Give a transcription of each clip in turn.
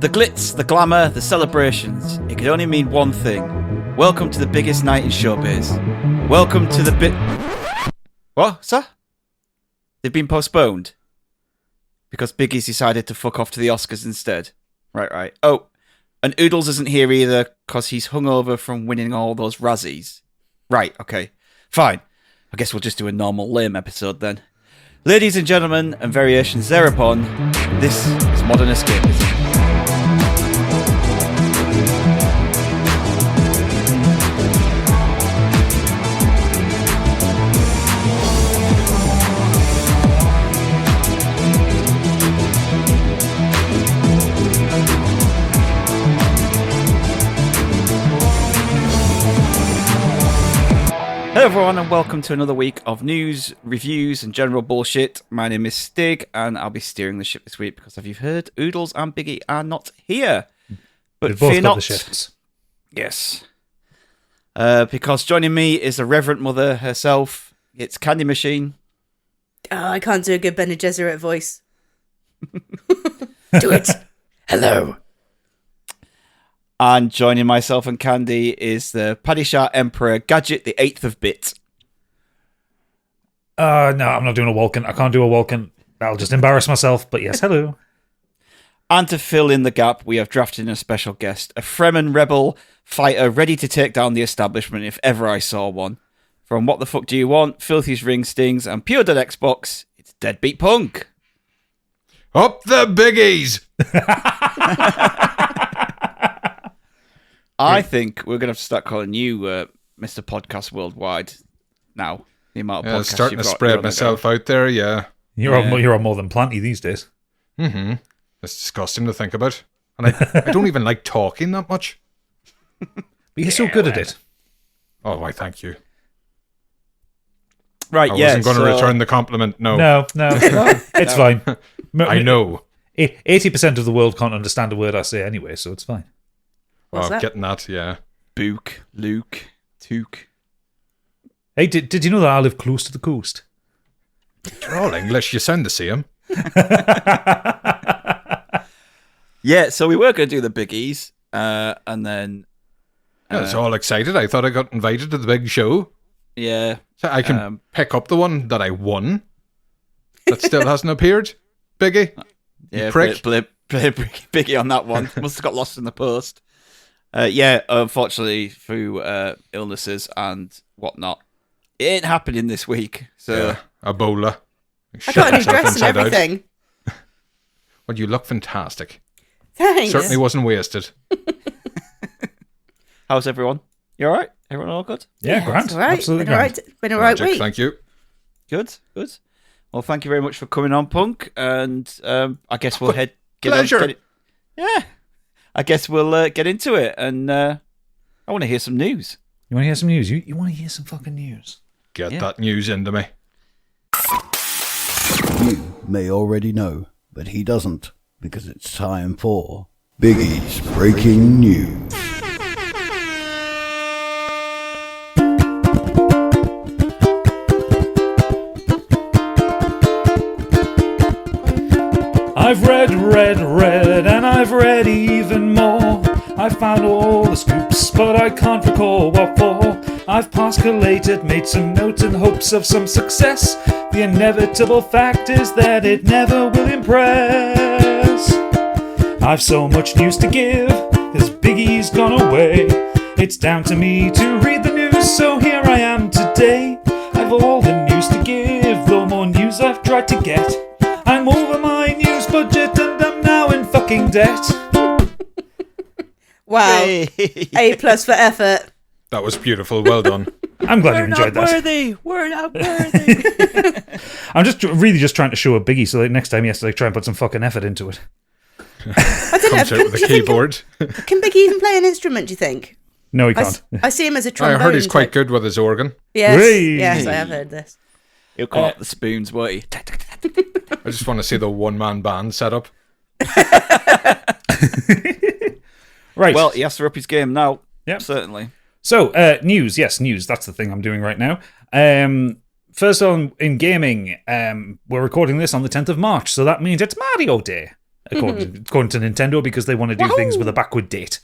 The glitz, the glamour, the celebrations. It could only mean one thing. Welcome to the biggest night in showbiz. Welcome to the What, sir? They've been postponed? Because Biggie's decided to fuck off to the Oscars instead. Right. Oh, and Oodles isn't here either because he's hungover from winning all those Razzies. Right, okay. Fine. I guess we'll just do a normal lame episode then. Ladies and gentlemen, and variations thereupon, this is Modern Escapism. Hello everyone and welcome to another week of news, reviews and general bullshit. My name is Stig and I'll be steering the ship this week because as you've heard, Oodles and Biggie are not here. But fear not. The shifts. Yes. Because joining me is the Reverend Mother herself. It's Candy Machine. Oh, I can't do a good Bene Gesserit voice. Do it. Hello. And joining myself and Candy is the Paddy Shah Emperor, Gadget, the 8th of Bit. No, I'm not doing a Vulcan. I can't do a Vulcan. I'll just embarrass myself, but yes, hello. And to fill in the gap, we have drafted in a special guest, a Fremen rebel fighter ready to take down the establishment if ever I saw one. From What the Fuck Do You Want, Filthy's Ring Stings, and Pure Dead Xbox, it's DeadbeatPunk. Up the Biggies! I think we're going to have to start calling you Mr. Podcast Worldwide now. The amount of podcasts starting you've to got, spread myself out there, yeah. You're on more than plenty these days. Mm-hmm. It's disgusting to think about. And I don't even like talking that much. But you're so good at it. Oh, why, thank you. Right, I wasn't going to return the compliment, no. No, it's fine. I know. 80% of the world can't understand a word I say anyway, so it's fine. What's that? Getting that, yeah. Book, Luke, Took. Hey, did you know that I live close to the coast? You're all English, you sound the same. Yeah, so we were going to do the Biggies, and then... I was all excited. I thought I got invited to the big show. Yeah. So I can pick up the one that I won that still hasn't appeared. Biggie. Yeah, prick. play Biggie on that one. Must have got lost in the post. Unfortunately, through illnesses and whatnot, it ain't happening this week. So Ebola. I got a new dress and everything. Well, you look fantastic. Thanks. Certainly wasn't wasted. How's everyone? You all right? Everyone all good? Yeah, grand. All right. Absolutely Been a right Magic, week. thank you. Good. Well, thank you very much for coming on, Punk. And I guess we'll Pleasure. I guess we'll get into it. And I want to hear some news. You want to hear some news? You want to hear some fucking news? Get that news into me. You may already know, but he doesn't, because it's time for Biggie's Breaking News. I've read, and I've read even more. I've found all the scoops, but I can't recall what for. I've passed, collated, made some notes in hopes of some success. The inevitable fact is that it never will impress. I've so much news to give, cause Biggie's gone away. It's down to me to read the news, so here I am today. I've all the news to give, though more news I've tried to get. I'm over my news budget and I'm now in fucking debt. Wow. A+ for effort. That was beautiful. Well done. I'm glad you enjoyed that. We're not worthy. I'm just trying to show a Biggie so that next time he has to try and put some fucking effort into it. I don't know. Comes out with a keyboard. Can Biggie even play an instrument, do you think? No, he can't. I see him as a I trombone. heard he's quite good with his organ. Yes, Whee! yes, I have heard this. He'll call up the spoons, won't he? I just want to see the one-man band set up. Right. Well, he has to up his game now. Yep. Certainly. So, news. Yes, news. That's the thing I'm doing right now. First on in gaming, we're recording this on the 10th of March, so that means it's Mario Day. according to Nintendo, because they want to do things with a backward date.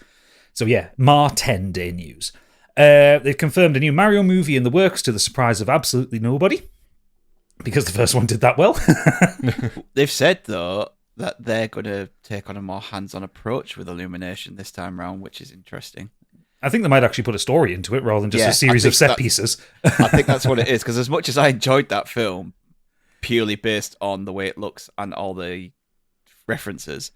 So yeah, Ma 10 day news. They've confirmed a new Mario movie in the works, to the surprise of absolutely nobody, because the first one did that well. They've said, though, that they're going to take on a more hands-on approach with Illumination this time round, which is interesting. I think they might actually put a story into it rather than just a series of set pieces. I think that's what it is, because as much as I enjoyed that film, purely based on the way it looks and all the references,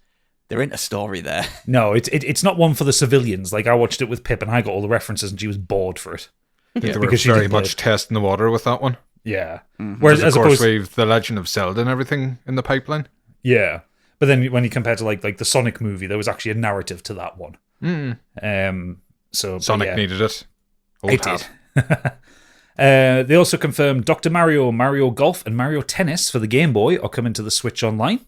there ain't a story there. No, it's not one for the civilians. Like, I watched it with Pip and I got all the references and she was bored for it. They were very much testing the water with that one. Yeah. Mm-hmm. Whereas, of course, we've The Legend of Zelda and everything in the pipeline. Yeah. But then when you compare to like the Sonic movie, there was actually a narrative to that one. So Sonic needed it. It did. They also confirmed Dr. Mario, Mario Golf, and Mario Tennis for the Game Boy are coming to the Switch Online.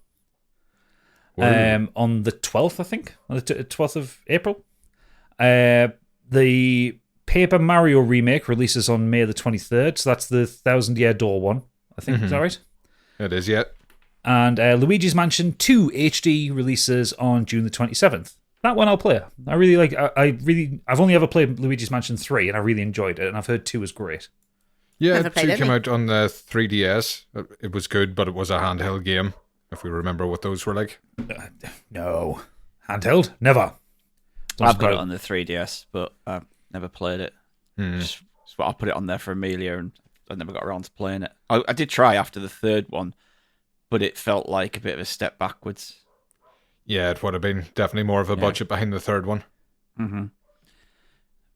On the 12th, I think. On the 12th of April. The Paper Mario remake releases on May the 23rd. So that's the 1,000 Year Door one, I think. Is that right? It is, yeah. And Luigi's Mansion 2 HD releases on June the 27th. That one I'll play. I really like. I've only ever played Luigi's Mansion 3, and I really enjoyed it. And I've heard 2 is great. Yeah, 2 came out on the 3DS. It was good, but it was a handheld game. If we remember what those were like. No, handheld, never. I've got it on the 3DS, but I've never played it. I put it on there for Amelia, and I never got around to playing it. I did try after the third one, but it felt like a bit of a step backwards. Yeah, it would have been definitely more of a budget behind the third one. Mm-hmm.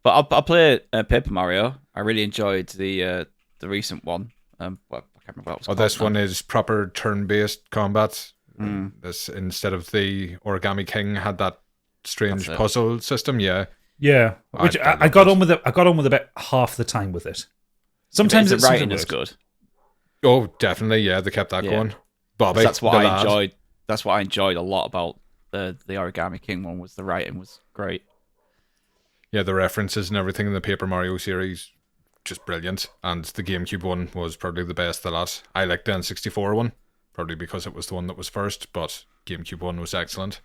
But I'll play Paper Mario. I really enjoyed the recent one. I can't remember what it was called. This one is proper turn-based combat. This, instead of the Origami King, had that strange puzzle system. Yeah, Which I got on with it. I got on with about half the time with it. Sometimes the writing is good. Oh, definitely. Yeah, they kept that going. Bobby, that's what I enjoyed. That's what I enjoyed a lot about the Origami King one. Was the writing was great. Yeah, the references and everything in the Paper Mario series, just brilliant. And the GameCube one was probably the best of the lot. I liked the N64 one, probably because it was the one that was first, but GameCube one was excellent.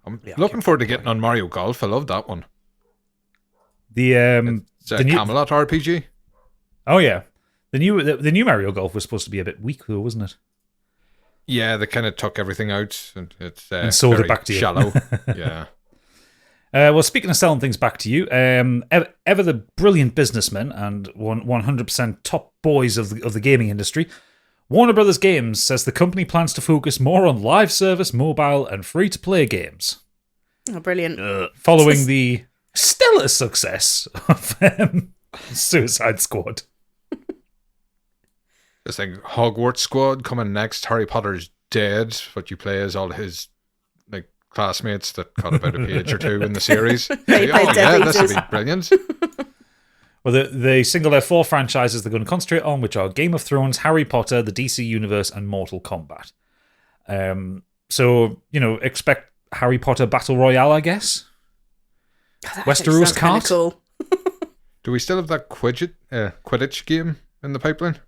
I'm looking forward to getting on Mario Golf. I love that one. It's a Camelot RPG. Oh yeah, the new Mario Golf was supposed to be a bit weak though, wasn't it? Yeah, they kind of took everything out and it's and sold it back to you. Shallow. Yeah. Well, speaking of selling things back to you, ever the brilliant businessman and 100% top boys of the gaming industry, Warner Brothers Games says the company plans to focus more on live service, mobile, and free-to-play games. Oh, brilliant. Following the stellar success of Suicide Squad. This thing, Hogwarts Squad coming next. Harry Potter's dead, but you play as all his classmates that got about a page or 2 in the series. This would be brilliant. Well, they single out 4 franchises they're going to concentrate on, which are Game of Thrones, Harry Potter, the DC Universe, and Mortal Kombat. So, expect Harry Potter Battle Royale, I guess. Westeros Kart. Cool. Do we still have that Quidditch game in the pipeline?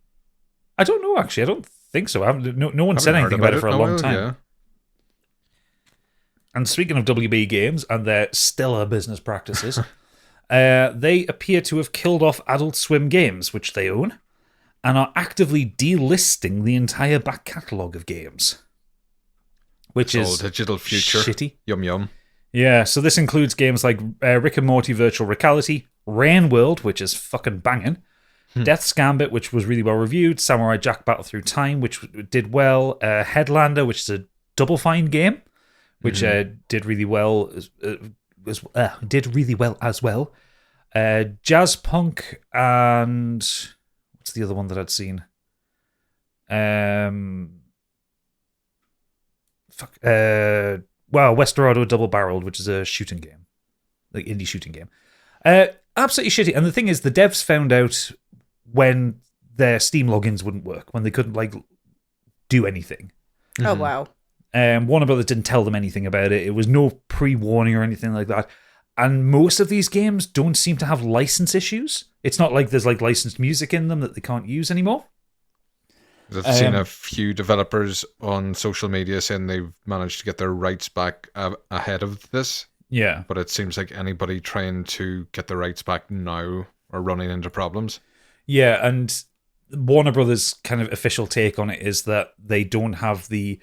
I don't know, actually. I don't think so. No one said anything about it for a long time. Yeah. And speaking of WB Games and their stellar business practices, they appear to have killed off Adult Swim Games, which they own, and are actively delisting the entire back catalogue of games. Which is digital future. Shitty. Yum yum. Yeah, so this includes games like Rick and Morty Virtual Reality, Rain World, which is fucking banging, Death's Gambit, which was really well reviewed, Samurai Jack Battle Through Time, which did well, Headlander, which is a Double Fine game, which did really well as well. Jazz Punk and what's the other one that I'd seen? Westerado Double Barreled, which is a shooting game, like indie shooting game. Absolutely shitty. And the thing is, the devs found out when their Steam logins wouldn't work, when they couldn't do anything. Oh wow. Warner Brothers didn't tell them anything about it. It was no pre-warning or anything like that. And most of these games don't seem to have license issues. It's not like there's licensed music in them that they can't use anymore. I've seen a few developers on social media saying they've managed to get their rights back ahead of this. Yeah. But it seems like anybody trying to get their rights back now are running into problems. Yeah, and Warner Brothers' kind of official take on it is that they don't have the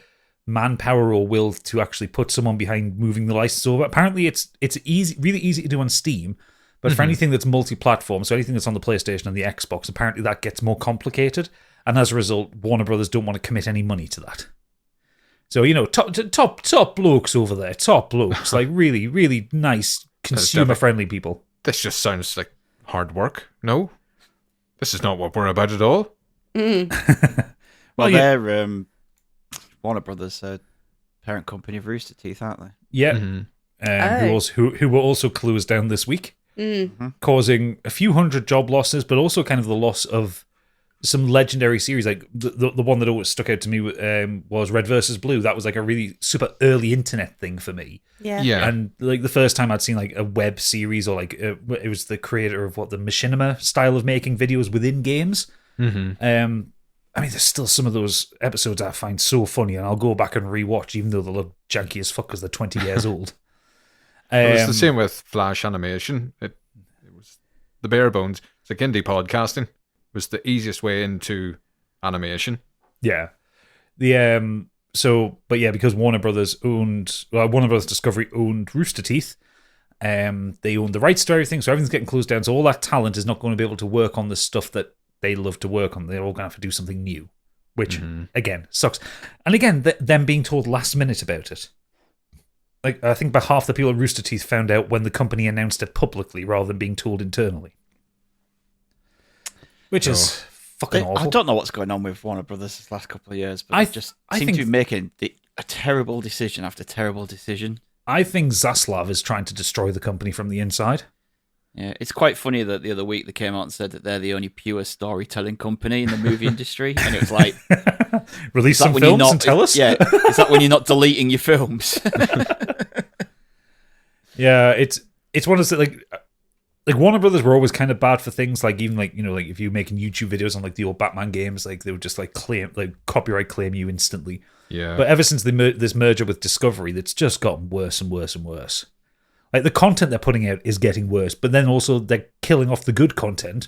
manpower or will to actually put someone behind moving the license over. Apparently, it's easy, really easy to do on Steam, but for anything that's multi-platform, so anything that's on the PlayStation and the Xbox, apparently that gets more complicated, and as a result, Warner Brothers don't want to commit any money to that. So, you know, top blokes over there, top blokes, like really, really nice, consumer-friendly people. This just sounds like hard work. No? This is not what we're about at all. Well, they're Warner Brothers, parent company of Rooster Teeth, aren't they? Yeah. Who were also closed down this week, causing a few hundred job losses, but also kind of the loss of some legendary series. Like the one that always stuck out to me was Red vs. Blue. That was like a really super early internet thing for me. Yeah. And like the first time I'd seen like a web series, or like it was the creator of the machinima style of making videos within games. I mean, there's still some of those episodes I find so funny, and I'll go back and rewatch, even though they look janky as fuck because they're 20 years old. It was the same with Flash animation. It was the bare bones. It's like indie podcasting. It was the easiest way into animation. Yeah. Because Warner Brothers Discovery owned Rooster Teeth, they owned the rights to everything, so everything's getting closed down. So all that talent is not going to be able to work on the stuff that they love to work on. They're all going to have to do something new, which, again, sucks. And again, them being told last minute about it. Like, I think about half the people at Rooster Teeth found out when the company announced it publicly rather than being told internally. Which is fucking awful. I don't know what's going on with Warner Brothers this last couple of years, but they just seem to be making a terrible decision after terrible decision. I think Zaslav is trying to destroy the company from the inside. Yeah, it's quite funny that the other week they came out and said that they're the only pure storytelling company in the movie industry, and it was like, release some films and tell us. Yeah, is that when you're not deleting your films? Yeah, it's one of those like Warner Brothers were always kind of bad for things like, even like, you know, like if you're making YouTube videos on like the old Batman games, like they would just like copyright claim you instantly. Yeah. But ever since this merger with Discovery, that's just gotten worse and worse and worse. Like the content they're putting out is getting worse, but then also they're killing off the good content,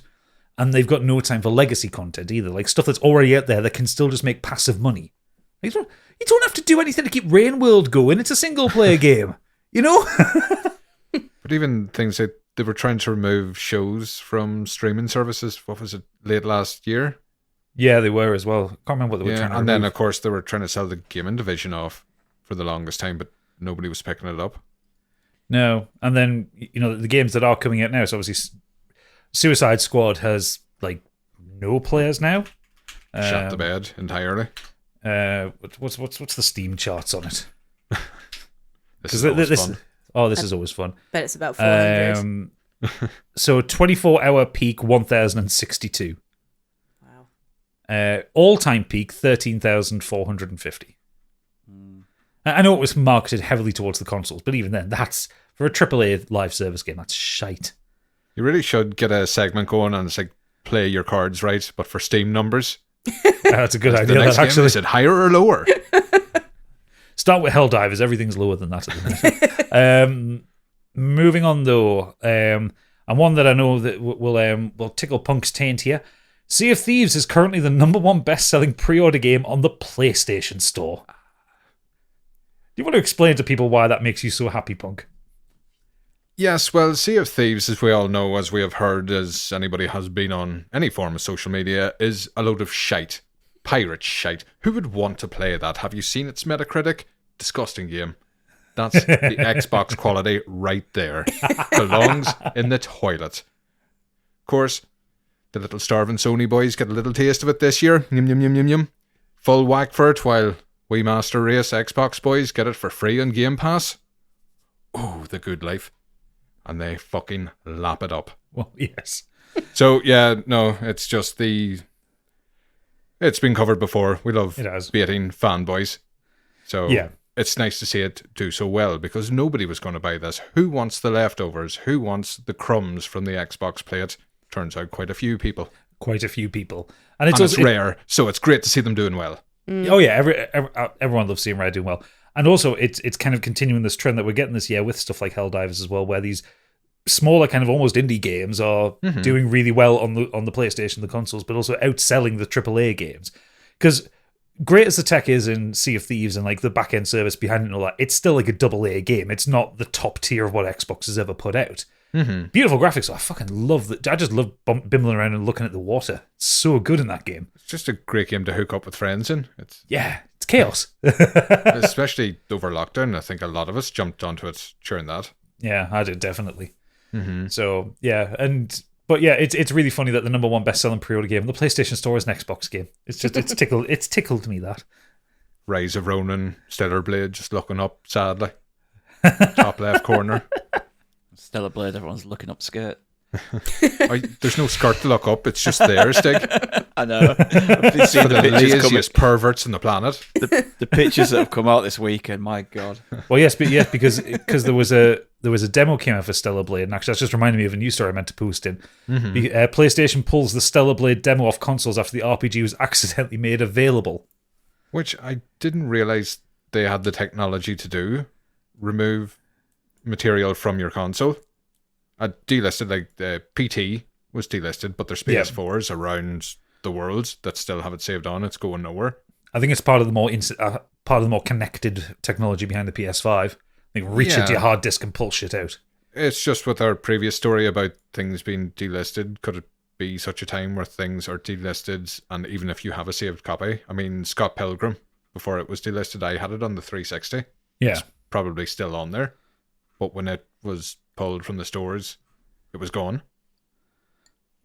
and they've got no time for legacy content either. Like stuff that's already out there that can still just make passive money. Like, you don't have to do anything to keep Rain World going. It's a single player game, you know. But even things that they were trying to remove shows from streaming services. What was it, late last year? Yeah, they were as well. I can't remember what they were trying to remove. Then of course they were trying to sell the gaming division off for the longest time, but nobody was picking it up. No, and then, you know, the games that are coming out now, so obviously Suicide Squad has, like, no players now. Shut the bed entirely. What's the Steam charts on it? This is always fun. This is always fun. Bet it's about 400. So 24-hour peak, 1,062. Wow. All-time peak, 13,450. I know it was marketed heavily towards the consoles, but even then, that's, for a AAA live service game, that's shite. You really should get a segment going and it's like, play your cards right, but for Steam numbers. That's a good idea. The next game, actually, is it higher or lower? Start with Helldivers. Everything's lower than that at the minute. Moving on, though, and one that I know that will tickle Punk's taint here. Sea of Thieves is currently the #1 best-selling pre-order game on the PlayStation Store. Do you want to explain to people why that makes you so happy, Punk? Yes, well, Sea of Thieves, as we all know, as we have heard, as anybody has been on any form of social media, is a load of shite. Pirate shite. Who would want to play that? Have you seen its Metacritic? Disgusting game. That's the Xbox quality right there. Belongs in the toilet. Of course, the little starving Sony boys get a little taste of it this year. Yum, yum, yum, yum, yum. Full whack for it, while we Master Race Xbox boys get it for free on Game Pass. Oh, the good life. And they fucking lap it up. Well, yes. So, yeah, no, it's just it's been covered before. We love baiting fanboys. So, yeah. It's nice to see it do so well, because nobody was going to buy this. Who wants the leftovers? Who wants the crumbs from the Xbox plate? Turns out quite a few people. quite a few people. And It's rare, so it's great to see them doing well. Oh yeah, everyone loves seeing Rare doing well. And also, it's kind of continuing this trend that we're getting this year with stuff like Helldivers as well, where these smaller kind of almost indie games are doing really well on the PlayStation, the consoles, but also outselling the AAA games. Because great as the tech is in Sea of Thieves and like the back end service behind it and all that, it's still like a AA game. It's not the top tier of what Xbox has ever put out. Beautiful graphics. I fucking love that. I just love bimbling around and looking at the water. It's so good in that game. It's just a great game to hook up with friends in. It's chaos. Especially over lockdown. I think a lot of us jumped onto it during that. Yeah, I did definitely. So yeah, but it's really funny that the number one best-selling pre-order game on the PlayStation Store is an Xbox game. It's tickled me that. Rise of Ronin, Stellar Blade, just looking up sadly. Top left corner. Stellar Blade, everyone's looking up skirt. There's no skirt to look up, it's just there, Stig. I know. I've been seeing the laziest perverts on the planet. The pictures that have come out this weekend, my God. Well, yes, because there was a demo came out for Stellar Blade, and actually that's just reminded me of a news story I meant to post in. PlayStation pulls the Stellar Blade demo off consoles after the RPG was accidentally made available. Which I didn't realise they had the technology to do. Remove material from your console. I delisted, like the PT was delisted, but there's PS4s around the world that still have it saved on. It's going nowhere. I think it's part of the more connected technology behind the PS5. Like reach into your hard disk and pull shit out. It's just with our previous story about things being delisted. Could it be such a time where things are delisted, and even if you have a saved copy? I mean, Scott Pilgrim, before it was delisted, I had it on the 360. Yeah, it's probably still on there, but when it was pulled from the stores, it was gone.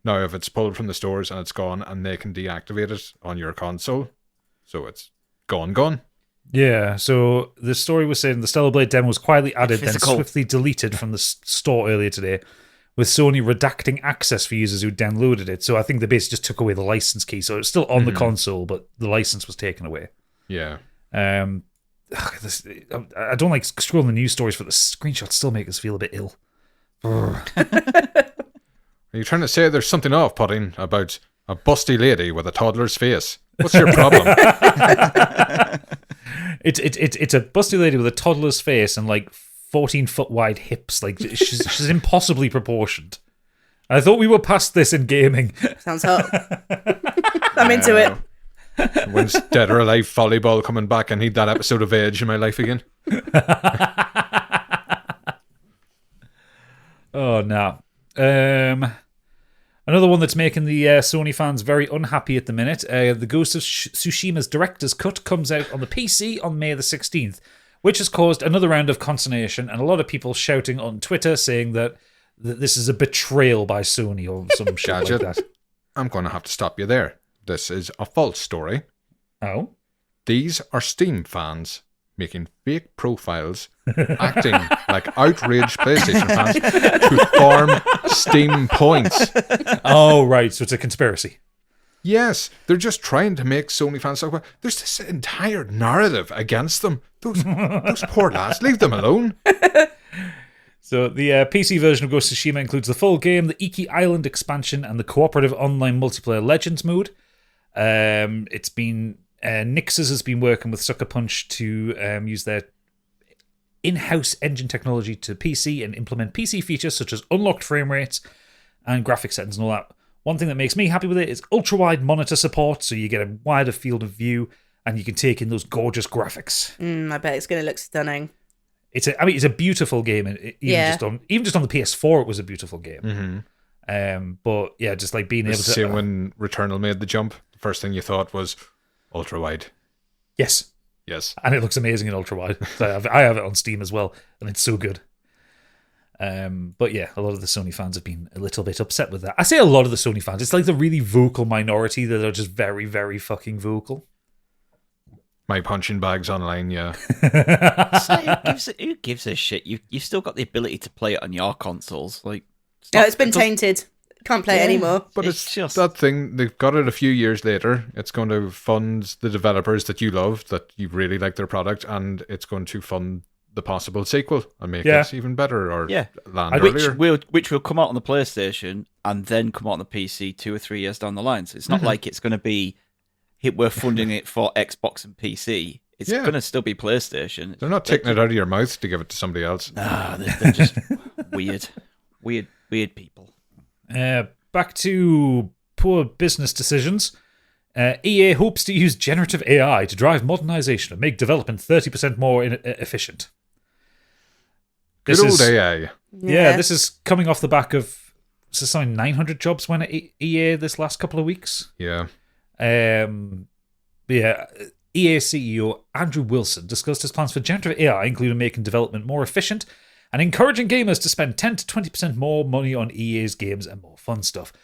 Now, if it's pulled from the stores and it's gone, and they can deactivate it on your console, so it's gone. Yeah, so the story was saying the Stellar Blade demo was quietly added, then swiftly deleted from the store earlier today, with Sony redacting access for users who downloaded it. So I think they basically just took away the license key. So it's still on the console, but the license was taken away. Yeah. I don't like scrolling the news stories, but the screenshots still make us feel a bit ill. Are you trying to say there's something off-putting about a busty lady with a toddler's face? What's your problem? It's a busty lady with a toddler's face and like 14-foot wide hips. Like she's impossibly proportioned. I thought we were past this in gaming. Sounds hot. I'm into it. When's Dead or Alive volleyball coming back? I need that episode of Edge in my life again. Oh no. Another one that's making the Sony fans very unhappy at the minute. The Ghost of Tsushima's director's cut comes out on the PC on May the 16th, which has caused another round of consternation and a lot of people shouting on Twitter saying that this is a betrayal by Sony or some shit Gadget, like that. I'm going to have to stop you there. This is a false story. Oh? These are Steam fans making fake profiles, acting like outraged PlayStation fans to farm Steam points. Oh, right. So it's a conspiracy. Yes, they're just trying to make Sony fans talk about. There's this entire narrative against them. Those poor lads, leave them alone. So the PC version of Ghost of Tsushima includes the full game, the Iki Island expansion, and the cooperative online multiplayer Legends mode. It's been Nixes has been working with Sucker Punch to use their in-house engine technology to PC and implement PC features such as unlocked frame rates and graphic settings and all that. One thing that makes me happy with it is ultra-wide monitor support, so you get a wider field of view and you can take in those gorgeous graphics. I bet it's going to look stunning. It's a beautiful game. Even just on the PS4, it was a beautiful game. Mm-hmm. But yeah, just like being able to. Same when Returnal made the jump. The first thing you thought was ultra wide. Yes, and it looks amazing in ultra wide. I have it on Steam as well, and it's so good. But yeah, a lot of the Sony fans have been a little bit upset with that. I say a lot of the Sony fans. It's like the really vocal minority that are just very, very fucking vocal. My punching bags online, yeah. Who gives a shit? You've still got the ability to play it on your consoles. Like, It's been tainted. Can't play it anymore. But it's just that thing. They've got it a few years later. It's going to fund the developers that you love, that you really like their product, and it's going to fund the possible sequel and make Yeah. it even better, or Yeah. land which earlier. will come out on the PlayStation and then come out on the PC 2 or 3 years down the line. So it's not like it's going to be we're funding it for Xbox and PC. It's Yeah. going to still be PlayStation. They're not taking it out of your mouth to give it to somebody else. Nah, they're just weird people. Back to poor business decisions. EA hopes to use generative AI to drive modernization and make development 30% more efficient. Good old AI. Yeah, this is coming off the back of 900 jobs went at EA this last couple of weeks. Yeah. EA CEO Andrew Wilson discussed his plans for generative AI, including making development more efficient and encouraging gamers to spend 10 to 20% more money on EA's games and more fun stuff.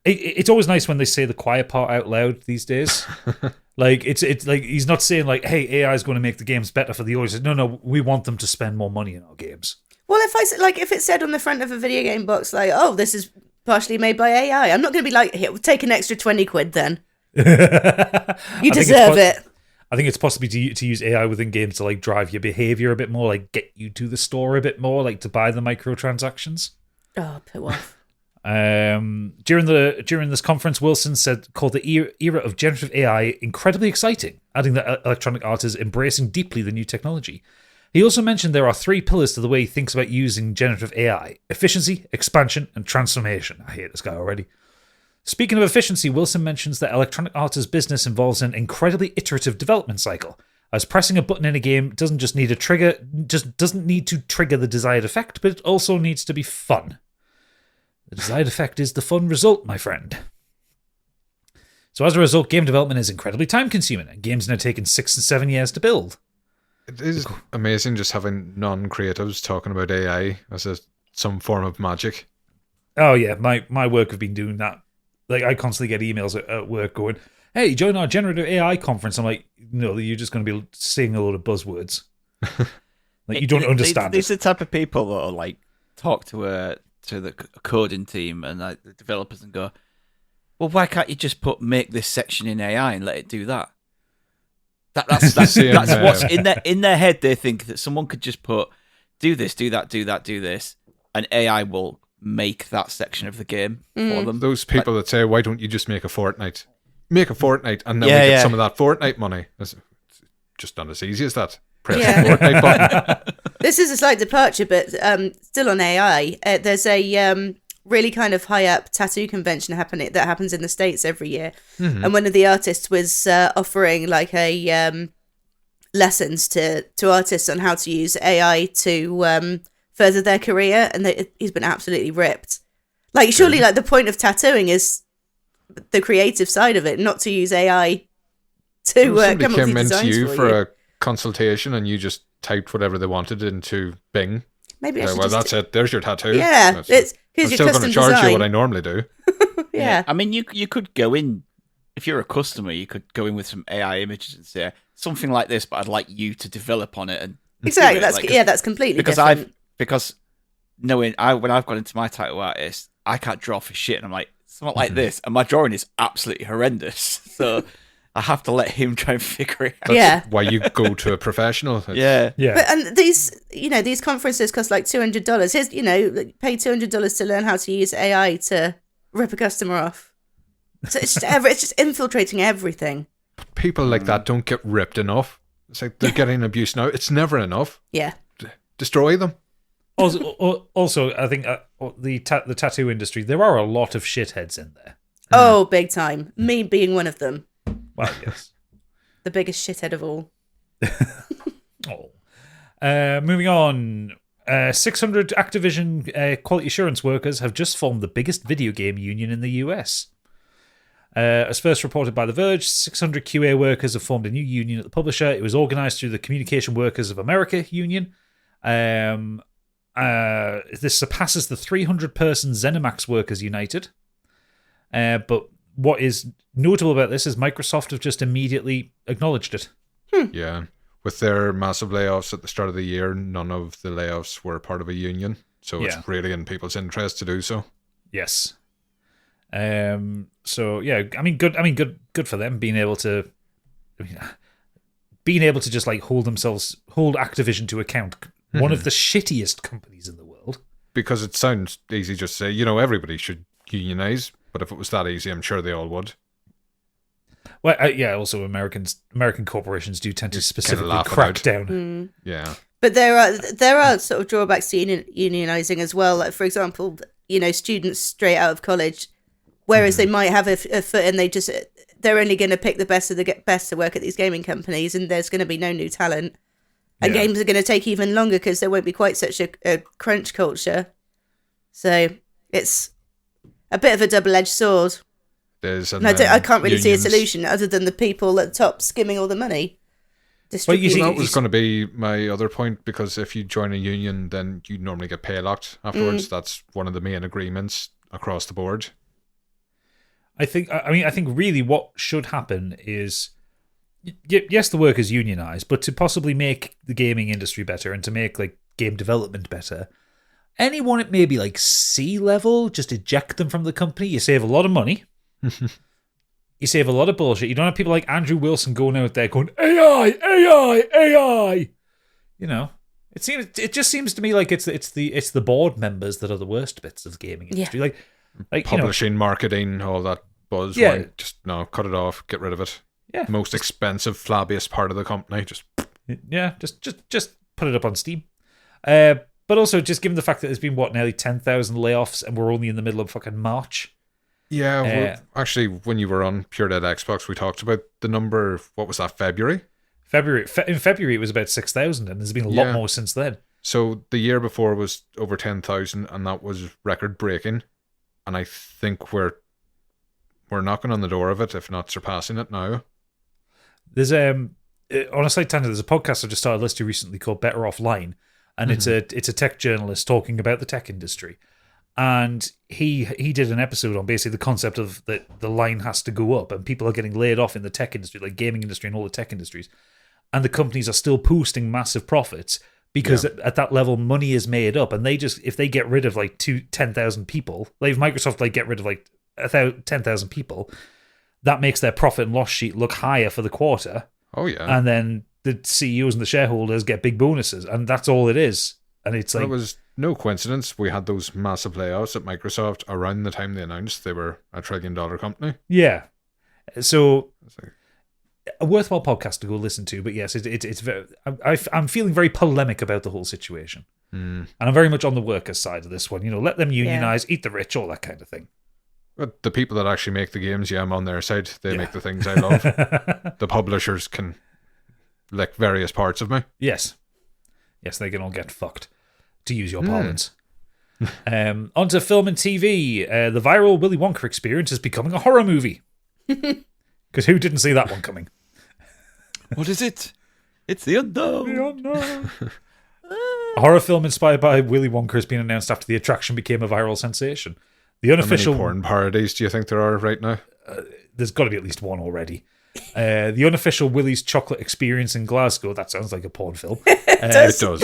It's always nice when they say the quiet part out loud these days. Like it's like he's not saying like, "Hey, AI is going to make the games better for the audience." No, we want them to spend more money in our games. Well, if it said on the front of a video game box like, "Oh, this is partially made by AI," I'm not going to be like, "Here, take an extra 20 quid then." You deserve it. I think it's possibly to use AI within games to like drive your behavior a bit more, like get you to the store a bit more, like to buy the microtransactions. Oh, poo off. During this conference, Wilson called the era of generative AI incredibly exciting, adding that Electronic Arts is embracing deeply the new technology. He also mentioned there are 3 pillars to the way he thinks about using generative AI: efficiency, expansion, and transformation. I hate this guy already. Speaking of efficiency, Wilson mentions that Electronic Arts' business involves an incredibly iterative development cycle, as pressing a button in a game doesn't need to trigger the desired effect, but it also needs to be fun. The desired effect is the fun result, my friend. So as a result, game development is incredibly time-consuming, and games are now taking 6 and 7 years to build. It is amazing just having non-creatives talking about AI as some form of magic. Oh yeah, my work have been doing that. Like I constantly get emails at work going, "Hey, join our generative AI conference." I'm like, no, you're just going to be saying a load of buzzwords. Like you don't understand. These are the type of people that are like talk to the coding team and like the developers and go, "Well, why can't you just make this section in AI and let it do that?" That's what's in their head. They think that someone could just do this, do that, do that, do this, and AI will make that section of the game for them. Those people that say, "Why don't you just make a Fortnite? Make a Fortnite, and then we get some of that Fortnite money." It's just not as easy as that. Press the Fortnite button. This is a slight departure, but still on AI. There's a really kind of high up tattoo convention that happens in the States every year, and one of the artists was offering like a lessons to artists on how to use AI to further their career, and he's been absolutely ripped. Like surely, like the point of tattooing is the creative side of it, not to use AI to come up with Somebody came these into designs you for a consultation, and you just typed whatever they wanted into Bing. Maybe I should well, just... that's it. There's your tattoo. Yeah, I'm it's because still your going custom to charge design. you what I normally do. Yeah. I mean, you could go in, if you're a customer, you could go in with some AI images and say something like this, but I'd like you to develop on it and Exactly. do it. That's completely because different. when I've gone into my tattoo artist, I can't draw for shit, and I'm like, it's not like this, and my drawing is absolutely horrendous, so I have to let him try and figure it out. Yeah. Why you go to a professional? Yeah. But and these conferences cost like $200. Here's pay $200 to learn how to use AI to rip a customer off. So it's just infiltrating everything. People like that don't get ripped enough. It's like they're getting abuse now. It's never enough. Yeah. Destroy them. Also, I think the tattoo industry, there are a lot of shitheads in there. Oh, big time. Me being one of them. Well, yes. The biggest shithead of all. Moving on. 600 Activision quality assurance workers have just formed the biggest video game union in the US. As first reported by The Verge, 600 QA workers have formed a new union at the publisher. It was organised through the Communication Workers of America union. This surpasses the 300-person ZeniMax Workers United. But what is notable about this is Microsoft have just immediately acknowledged it. Yeah. With their massive layoffs at the start of the year, none of the layoffs were part of a union. So it's really in people's interest to do so. Yes. So yeah, good for them being able to just like hold Activision to account. one of the shittiest companies in the world. Because it sounds easy just to say, everybody should unionize. But if it was that easy, I'm sure they all would. Well, also American corporations do tend to Just specifically kinda laugh crack about. down. Yeah. But there are sort of drawbacks to unionizing as well. Like, for example, students straight out of college, whereas they might have a foot in, they're only going to pick the best of the best to work at these gaming companies, and there's going to be no new talent. And games are going to take even longer because there won't be quite such a crunch culture. So it's a bit of a double-edged sword. And I can't really see a solution other than the people at the top skimming all the money. That was going to be my other point, because if you join a union, then you normally get pay locked afterwards. That's one of the main agreements across the board. I think really what should happen is, yes, the workers unionize, but to possibly make the gaming industry better and to make like game development better, anyone at maybe like C level, just eject them from the company. You save a lot of money. You save a lot of bullshit. You don't have people like Andrew Wilson going out there going AI, AI, AI. It just seems to me like it's the board members that are the worst bits of the gaming industry. Yeah. Like publishing, marketing, all that buzz. Yeah. Like, just cut it off, get rid of it. Yeah. Most expensive, flabbiest part of the company. Just put it up on Steam. But also, just given the fact that there's been nearly 10,000 layoffs, and we're only in the middle of fucking March. Yeah, well, actually, when you were on Pure Dead Xbox, we talked about the number. What was that? February. In February, it was about 6,000, and there's been a lot more since then. So the year before was over 10,000, and that was record breaking. And I think we're knocking on the door of it, if not surpassing it now. There's on a side tangent, there's a podcast I just started listening to recently called Better Offline, and it's a tech journalist talking about the tech industry. And he did an episode on basically the concept of that the line has to go up, and people are getting laid off in the tech industry, like gaming industry and all the tech industries, and the companies are still posting massive profits because at that level money is made up, and if they get rid of like 10,000 people, like if Microsoft get rid of like 10,000 people, that makes their profit and loss sheet look higher for the quarter. Oh yeah, and then the CEOs and the shareholders get big bonuses, and that's all it is. And it's like, it was no coincidence we had those massive layoffs at Microsoft around the time they announced they were a $1 trillion company. Yeah. So a worthwhile podcast to go listen to, but yes, it's very. I'm feeling very polemic about the whole situation, and I'm very much on the workers' side of this one. Let them unionize, eat the rich, all that kind of thing. But the people that actually make the games, I'm on their side. They make the things I love. The publishers can lick various parts of me. Yes, they can all get fucked, to use your parlance. Onto film and TV. The viral Willy Wonka experience is becoming a horror movie. Because who didn't see that one coming? What is it? It's the unknown. A horror film inspired by Willy Wonka has been announced after the attraction became a viral sensation. The unofficial How many porn parodies do you think there are right now? There's got to be at least one already. The unofficial Willy's Chocolate Experience in Glasgow, that sounds like a porn film. It does.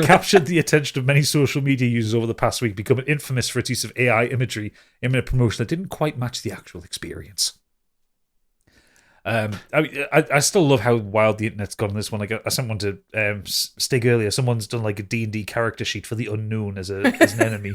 Captured the attention of many social media users over the past week, becoming infamous for its use of AI imagery in a promotion that didn't quite match the actual experience. I still love how wild the internet's gone on this one. Like I sent one to Stig earlier. Someone's done like a D&D character sheet for the unknown as an enemy.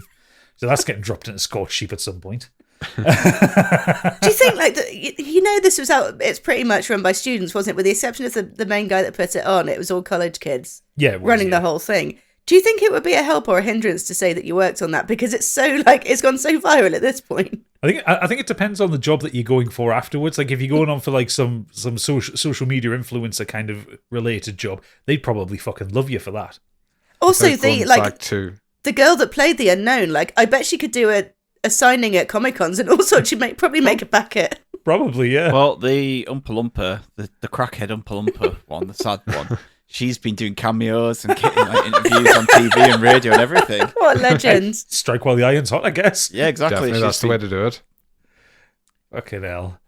So that's getting dropped into Scorched Sheep at some point. Do you think like this was out? It's pretty much run by students, wasn't it? With the exception of the main guy that put it on, it was all college kids. Running the whole thing. Do you think it would be a help or a hindrance to say that you worked on that, because it's so it's gone so viral at this point? I think it depends on the job that you're going for afterwards. Like if you're going on for like some social media influencer kind of related job, they'd probably fucking love you for that. Also, the girl that played the unknown, I bet she could do a signing at Comic Cons, and also she'd probably make a packet. Probably, yeah. Well, the Oompa Loompa, the crackhead Oompa Loompa one, the sad one, she's been doing cameos and getting interviews on TV and radio and everything. What a legend. Strike while the iron's hot, I guess. Yeah, exactly. Definitely, that's the way to do it. Fucking hell.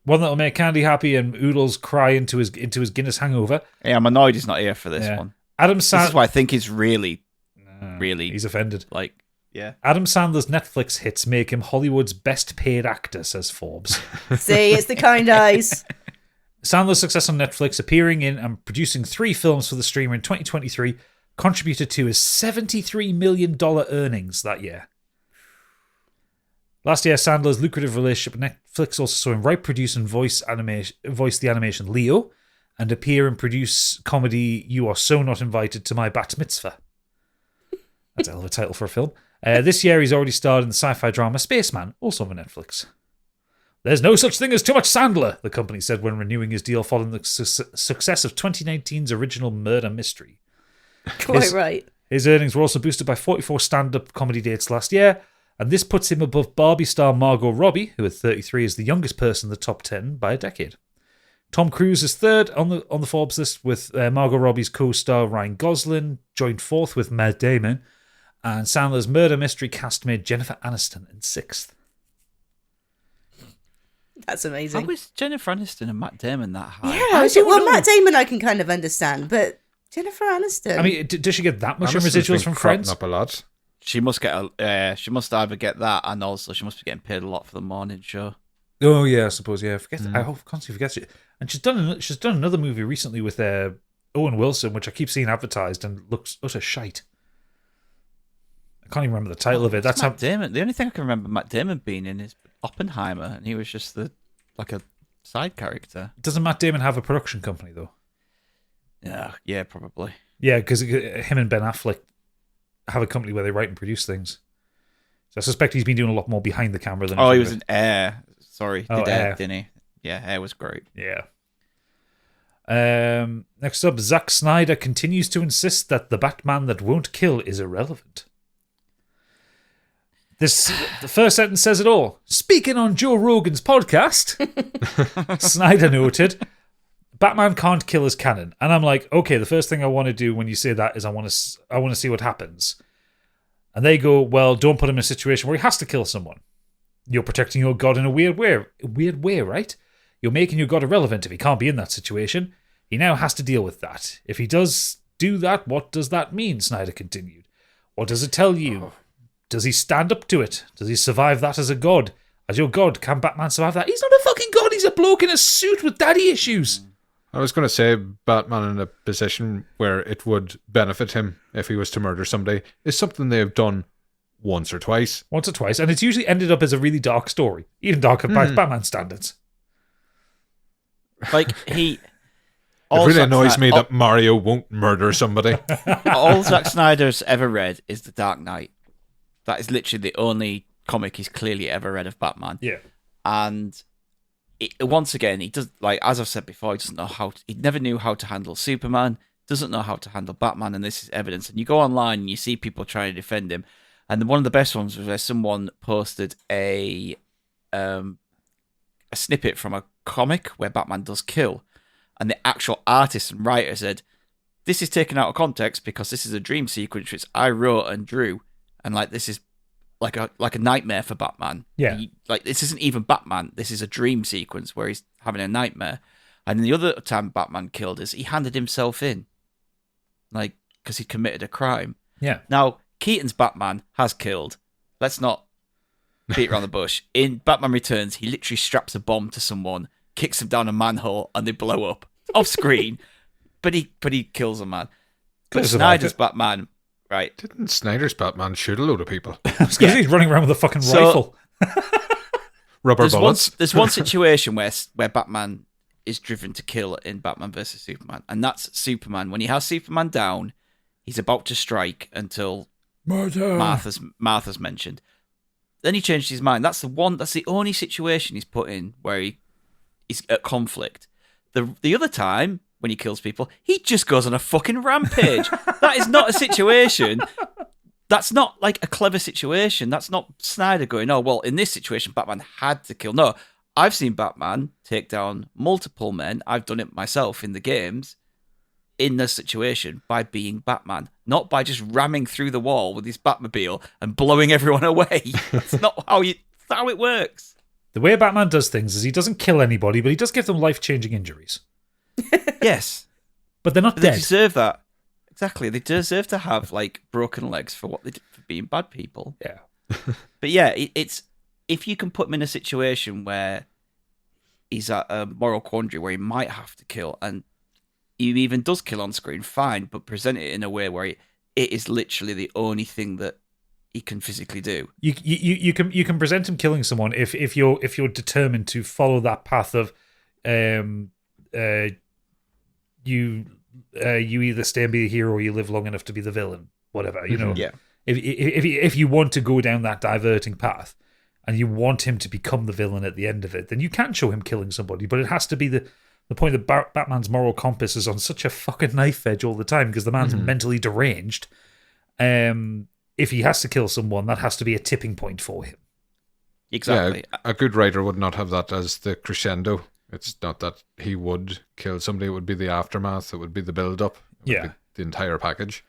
One that'll make Candy happy and Oodles cry into his Guinness hangover. Yeah, I'm annoyed he's not here for this one. This is why I think he's really he's offended. Yeah. Adam Sandler's Netflix hits make him Hollywood's best paid actor, says Forbes. See, it's the kind eyes. Sandler's success on Netflix, appearing in and producing 3 films for the streamer in 2023, contributed to his $73 million earnings that year. Last year, Sandler's lucrative relationship with Netflix also saw him write, produce, and voice the animation Leo, and appear and produce comedy You Are So Not Invited to My Bat Mitzvah. That's a hell of a title for a film. This year, he's already starred in the sci-fi drama Spaceman, also on Netflix. There's no such thing as too much Sandler, the company said when renewing his deal following the success of 2019's original murder mystery. Quite right. His earnings were also boosted by 44 stand-up comedy dates last year, and this puts him above Barbie star Margot Robbie, who at 33 is the youngest person in the top 10 by a decade. Tom Cruise is third on the Forbes list, with Margot Robbie's co-star Ryan Gosling joined fourth with Matt Damon, and Sandler's murder mystery castmate Jennifer Aniston in sixth. That's amazing. How is Jennifer Aniston and Matt Damon that high? Yeah, Matt Damon I can kind of understand, but Jennifer Aniston. I mean, does she get that much in Aniston's residuals been from cropping Friends? up a lot. She must get she must either get that, and also she must be getting paid a lot for the morning show. Oh yeah, I suppose. Yeah, I constantly forget it. And she's done another movie recently with Owen Wilson, which I keep seeing advertised and looks utter shite. I can't even remember the title of it. That's Matt Damon. The only thing I can remember Matt Damon being in is Oppenheimer, and he was just like a side character. Doesn't Matt Damon have a production company though? Yeah, probably. Yeah, because him and Ben Affleck have a company where they write and produce things. So I suspect he's been doing a lot more behind the camera than. Oh, he was in Air. Sorry, Air, didn't he? Yeah, Air was great. Yeah. Next up, Zack Snyder continues to insist that the Batman that won't kill is irrelevant. The first sentence says it all. Speaking on Joe Rogan's podcast, Snyder noted, Batman can't kill as canon. And I'm like, okay, the first thing I want to do when you say that is I want to see what happens. And they go, well, don't put him in a situation where he has to kill someone. You're protecting your god in a weird way, right? You're making your god irrelevant if he can't be in that situation. He now has to deal with that. If he does do that, what does that mean? Snyder continued. What does it tell you? Does he stand up to it? Does he survive that as a god? As your god, can Batman survive that? He's not a fucking god. He's a bloke in a suit with daddy issues. I was going to say Batman in a position where it would benefit him if he was to murder somebody is something they've done once or twice. And it's usually ended up as a really dark story. Even darker by Batman standards. Like, he... It really annoys me that Mario won't murder somebody. All Zack Snyder's ever read is The Dark Knight. That is literally the only comic he's clearly ever read of Batman. Yeah. And once again, he does, like, as I've said before, he never knew how to handle Superman, doesn't know how to handle Batman, and this is evidence. And you go online and you see people trying to defend him. And one of the best ones was where someone posted a snippet from a comic where Batman does kill. And the actual artist and writer said, this is taken out of context because this is a dream sequence which I wrote and drew. And like, this is like a nightmare for Batman. Yeah. This isn't even Batman. This is a dream sequence where he's having a nightmare. And the other time Batman killed is he handed himself in. Like, because he committed a crime. Yeah. Now, Keaton's Batman has killed. Let's not beat around the bush. In Batman Returns, he literally straps a bomb to someone, kicks them down a manhole, and they blow up off screen. but he kills a man. But Snyder's Batman, right? Didn't Snyder's Batman shoot a load of people? Because he's running around with a fucking rifle. Rubber bullets. There's one situation where Batman is driven to kill in Batman vs Superman, and that's Superman. When he has Superman down, he's about to strike until Martha's mentioned. Then he changed his mind. That's the only situation he's put in where he's at conflict. The other time when he kills people, he just goes on a fucking rampage. That is not a situation. That's not like a clever situation. That's not Snyder going, oh, well, in this situation, Batman had to kill. No, I've seen Batman take down multiple men. I've done it myself in the games in this situation by being Batman, not by just ramming through the wall with his Batmobile and blowing everyone away. It's not how it works. The way Batman does things is he doesn't kill anybody, but he does give them life-changing injuries. Yes. But they're not dead. They deserve that. Exactly. They deserve to have like broken legs for what they did for being bad people. Yeah. But yeah, it's if you can put him in a situation where he's at a moral quandary where he might have to kill, and he even does kill on screen, fine, but present it in a way where it is literally the only thing that he can physically do. You can present him killing someone if you're determined to follow that path of you either stay and be the hero or you live long enough to be the villain, whatever, you know. Yeah. If you want to go down that diverting path and you want him to become the villain at the end of it, then you can show him killing somebody, but it has to be the point that Batman's moral compass is on such a fucking knife edge all the time because the man's mentally deranged. If he has to kill someone, that has to be a tipping point for him. Exactly. Yeah, a good writer would not have that as the crescendo. It's not that he would kill somebody. It would be the aftermath. It would be the build-up. Yeah. The entire package.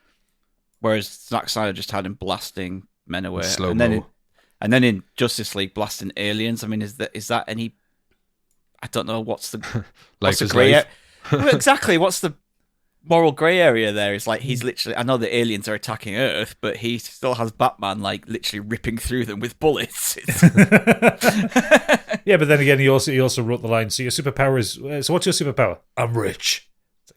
Whereas Zack Snyder just had him blasting men away. Slow-mo. And then in Justice League, blasting aliens. I mean, is that any... I don't know, what's the grey... Well, exactly, what's the moral grey area there? It's like he's literally... I know the aliens are attacking Earth, but he still has Batman, like, literally ripping through them with bullets. Yeah, but then again, he also wrote the line, so your superpower is... so what's your superpower? I'm rich.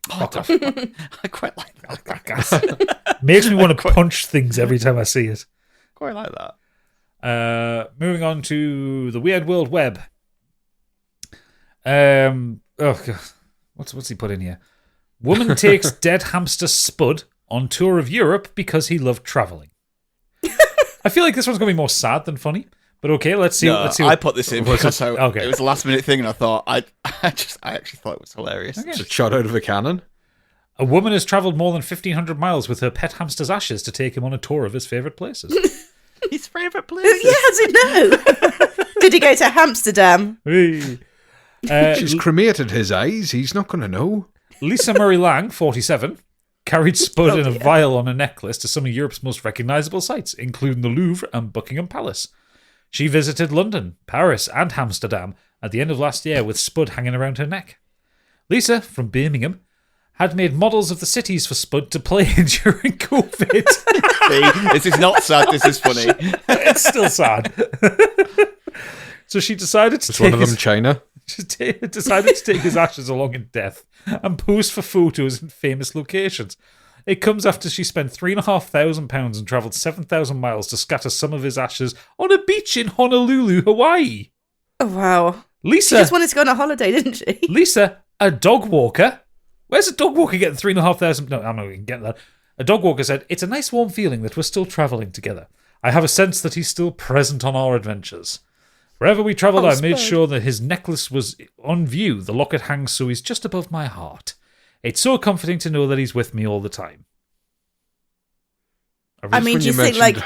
Fuck off. I quite like that. Makes me want to punch things every time I see it. Quite like that. Moving on to the Weird World Web. Oh God. What's he put in here? Woman takes dead hamster Spud on tour of Europe because he loved traveling. I feel like this one's going to be more sad than funny, but okay, let's see. I put this in because it was a last minute thing, and I thought I actually thought it was hilarious. Okay. It's a shot out of a cannon. A woman has travelled more than 1,500 miles with her pet hamster's ashes to take him on a tour of his favourite places. His favourite places? Yeah, how does it know? Did he go to Amsterdam? Hey. She's cremated his eyes. He's not going to know. Lisa Murray Lang, 47, carried Spud in a vial on a necklace to some of Europe's most recognisable sites, including the Louvre and Buckingham Palace. She visited London, Paris and Amsterdam at the end of last year with Spud hanging around her neck. Lisa, from Birmingham, had made models of the cities for Spud to play in during COVID. See, this is not sad, this is funny. It's still sad. So she decided to Is one of them China? decided to take his ashes along in death and pose for photos in famous locations. It comes after she spent £3,500 and travelled 7,000 miles to scatter some of his ashes on a beach in Honolulu, Hawaii. Oh, wow. Lisa She just wanted to go on a holiday, didn't she? Lisa, a dog walker. Where's a dog walker getting 3,500? No, I'm not even getting that. A dog walker said, "It's a nice warm feeling that we're still travelling together. I have a sense that he's still present on our adventures. Wherever we travelled, I made sure that his necklace was on view. The locket hangs so he's just above my heart. It's so comforting to know that he's with me all the time." I mean, do you think, like...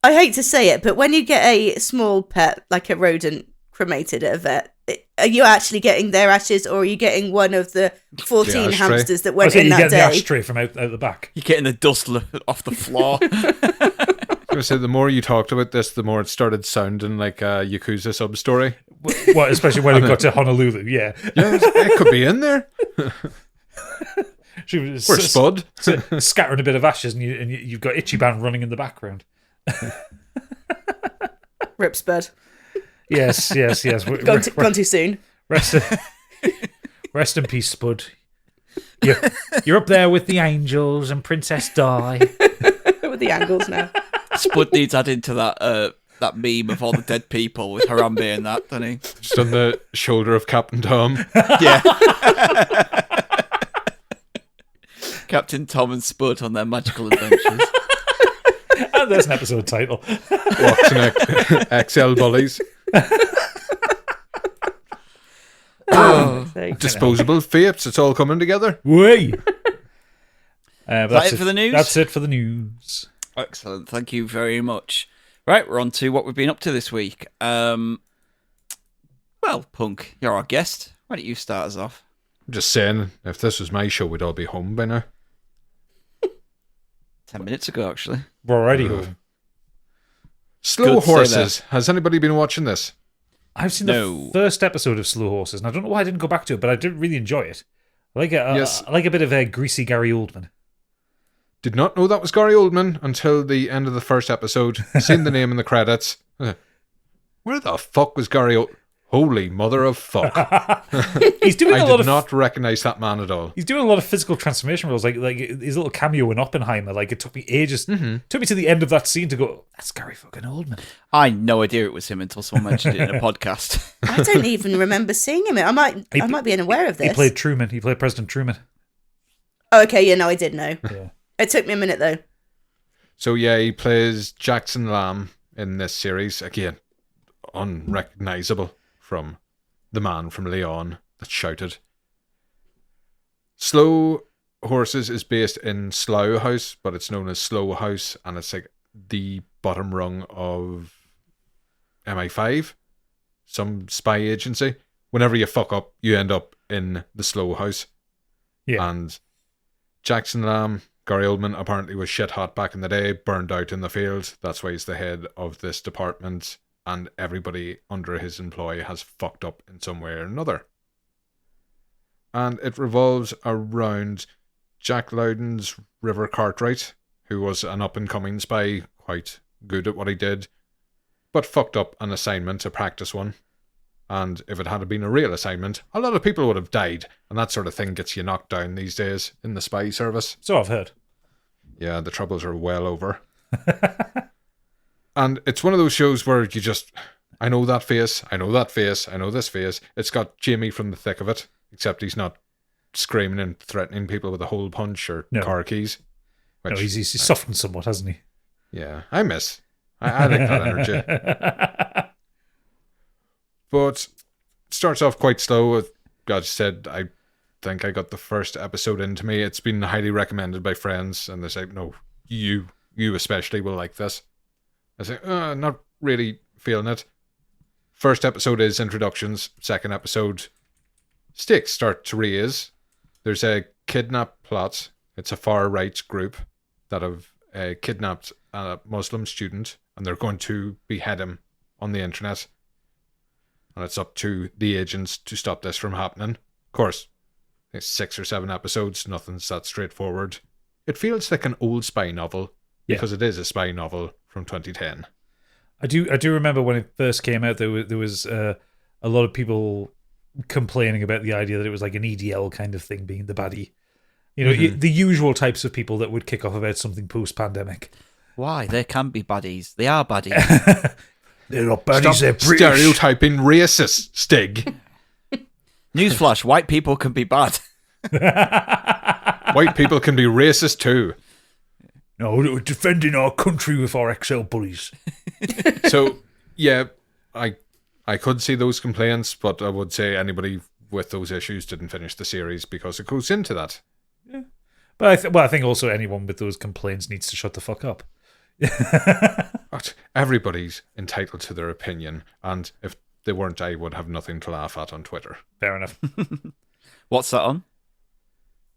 I hate to say it, but when you get a small pet, like a rodent, cremated at a vet, are you actually getting their ashes, or are you getting one of the 14 hamsters that went in that day? You get the ashtray from out the back. You're getting the dust off the floor. I was going to say, the more you talked about this, the more it started sounding like a Yakuza sub-story. What, especially when it got to Honolulu, yeah. Yeah, it could be in there. She was Or Spud. scattering a bit of ashes, and you've got Ichiban running in the background. Rip Spud. Yes. Gone too soon. Rest in peace, Spud. You're up there with the angels and Princess Di. With the angles now. Spud needs added to that meme of all the dead people with Harambe and that, doesn't he? Just on the shoulder of Captain Tom. Yeah. Captain Tom and Spud on their magical adventures. And there's an episode title. Watching XL bullies. Disposable fates. It's all coming together. Way. That's it for the news? That's it for the news. Excellent. Thank you very much. Right, we're on to what we've been up to this week. Well, Punk, you're our guest. Why don't you start us off? I'm just saying, if this was my show, we'd all be home by now. 10 minutes ago, actually. We're already home. Slow Good to say Horses. Has anybody been watching this? I've seen the first episode of Slow Horses, and I don't know why I didn't go back to it, but I did really enjoy it. I like I like a bit of a greasy Gary Oldman. Did not know that was Gary Oldman until the end of the first episode. Seen the name in the credits. Where the fuck was Gary Oldman? Holy mother of fuck. He's doing I a lot did of not recognize that man at all. He's doing a lot of physical transformation roles, like his little cameo in Oppenheimer. Like, it took me ages. Took me to the end of that scene to go, that's Gary fucking Oldman. I had no idea it was him until someone mentioned it in a podcast. I don't even remember seeing him. I might be unaware of this. He played Truman. He played President Truman. Oh, okay, yeah, no, I did know. Yeah. It took me a minute though. So yeah, he plays Jackson Lamb in this series. Again, unrecognizable from the man from Leon that shouted. Slow Horses is based in Slough House, but it's known as Slow House, and it's like the bottom rung of MI5, some spy agency. Whenever you fuck up, you end up in the Slow House. Yeah. And Jackson Lamb, Gary Oldman, apparently was shit hot back in the day, burned out in the field. That's why he's the head of this department, and everybody under his employ has fucked up in some way or another. And it revolves around Jack Loudon's River Cartwright, who was an up-and-coming spy, quite good at what he did, but fucked up an assignment, a practice one. And if it had been a real assignment, a lot of people would have died, and that sort of thing gets you knocked down these days in the spy service. So I've heard. Yeah, the troubles are well over. And it's one of those shows where you just, I know that face, I know that face, I know this face. It's got Jamie from the thick of it, except he's not screaming and threatening people with a hole punch or car keys. No, he's softened somewhat, hasn't he? Yeah, I miss. I like that energy. But it starts off quite slow. God said, I think I got the first episode into me. It's been highly recommended by friends, and they say, no, you especially will like this. I say, not really feeling it. First episode is introductions. Second episode, stakes start to raise. There's a kidnap plot. It's a far-right group that have kidnapped a Muslim student, and they're going to behead him on the internet. And it's up to the agents to stop this from happening. Of course, it's 6 or 7 episodes. Nothing's that straightforward. It feels like an old spy novel, because it is a spy novel from 2010. I do remember when it first came out, there was a lot of people complaining about the idea that it was like an EDL kind of thing, being the baddie. You know, the usual types of people that would kick off about something post-pandemic. Why? There can be baddies. They are baddies. They're not baddies, they're British. Stereotyping racist, Stig. Newsflash, white people can be bad. White people can be racist too. No, we're defending our country with our XL bullies. So, yeah, I could see those complaints, but I would say anybody with those issues didn't finish the series because it goes into that. Yeah. But I think also anyone with those complaints needs to shut the fuck up. But everybody's entitled to their opinion, and if they weren't, I would have nothing to laugh at on Twitter. Fair enough. What's that on?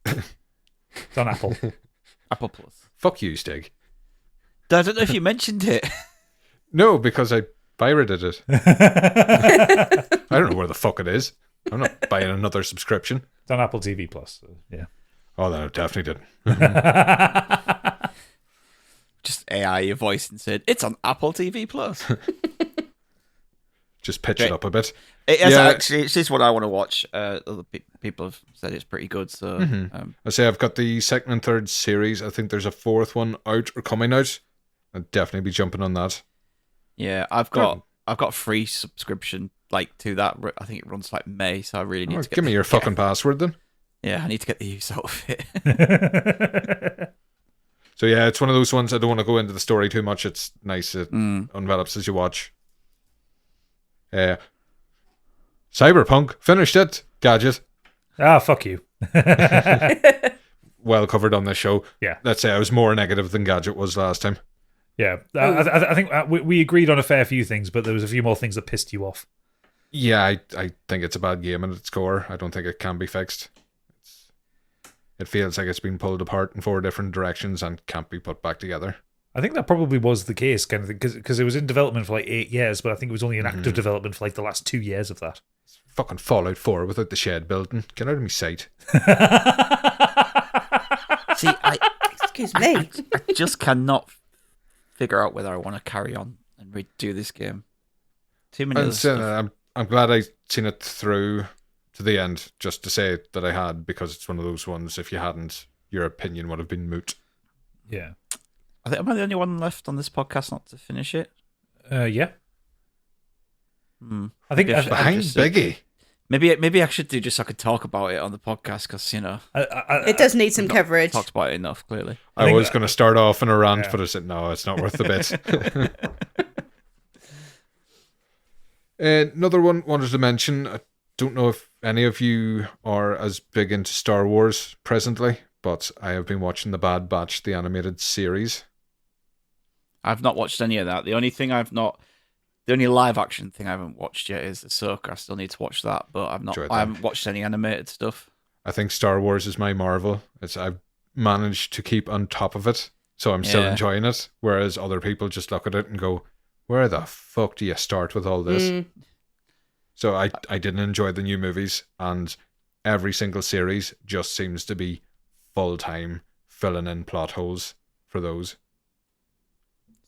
It's on Apple. Apple Plus. Fuck you, Stig. I don't know if you mentioned it. No, because I pirated it. I don't know where the fuck it is. I'm not buying another subscription. It's on Apple TV Plus. So, yeah. Oh, that I definitely didn't. Just AI your voice and said, it's on Apple TV Plus. Just pitch it up a bit. Actually, it's just what I want to watch. Other people have said it's pretty good. So I say I've got the second and third series. I think there's a fourth one out or coming out. I'd definitely be jumping on that. Yeah, I've got a free subscription to that. I think it runs like May, so I really need to give me your fucking password then. Yeah, I need to get the use out of it. So yeah, it's one of those ones. I don't want to go into the story too much. It's nice. It envelops as you watch. Cyberpunk finished it. Gadget. Fuck you. Well covered on this show. Yeah. Let's say I was more negative than Gadget was last time. Yeah, I think we agreed on a fair few things, but there was a few more things that pissed you off. Yeah, I think it's a bad game at its core. I don't think it can be fixed. It feels like it's been pulled apart in 4 different directions and can't be put back together. I think that probably was the case, kind of thing, because it was in development for 8 years, but I think it was only in active development for the last 2 years of that. It's fucking Fallout 4 without the shed building. Get out of my sight. See, Excuse me. I just cannot figure out whether I want to carry on and redo this game. Too many other stuff. I'm glad I seen it through to the end, just to say that I had, because it's one of those ones, if you hadn't, your opinion would have been moot. Yeah. Am I the only one left on this podcast not to finish it? Yeah. I think I should Behind just, Biggie. Maybe I should do just so I could talk about it on the podcast, because It does need some coverage. talked about it enough, clearly. I was going to start off in a rant, but I said, no, it's not worth the bit. Another one wanted to mention, I don't know if any of you are as big into Star Wars presently, but I have been watching The Bad Batch, the animated series. I've not watched any of that. The only live action thing I haven't watched yet is Ahsoka. I still need to watch that, but I haven't watched any animated stuff. I think Star Wars is my Marvel. I've managed to keep on top of it, so I'm still enjoying it, whereas other people just look at it and go, where the fuck do you start with all this? So I didn't enjoy the new movies, and every single series just seems to be full-time filling in plot holes for those.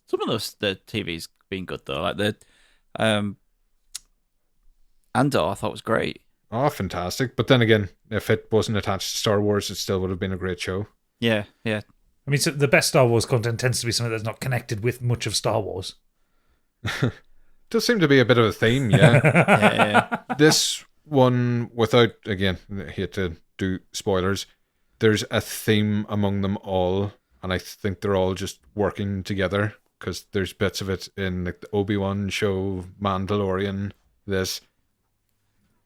Some of the TV's been good though, like the Andor I thought was great. Oh, fantastic. But then again, if it wasn't attached to Star Wars, it still would have been a great show. Yeah. I mean, so the best Star Wars content tends to be something that's not connected with much of Star Wars. Does seem to be a bit of a theme, yeah. yeah. This one, without, again, I hate to do spoilers, there's a theme among them all, and I think they're all just working together, because there's bits of it in like the Obi-Wan show, Mandalorian, this,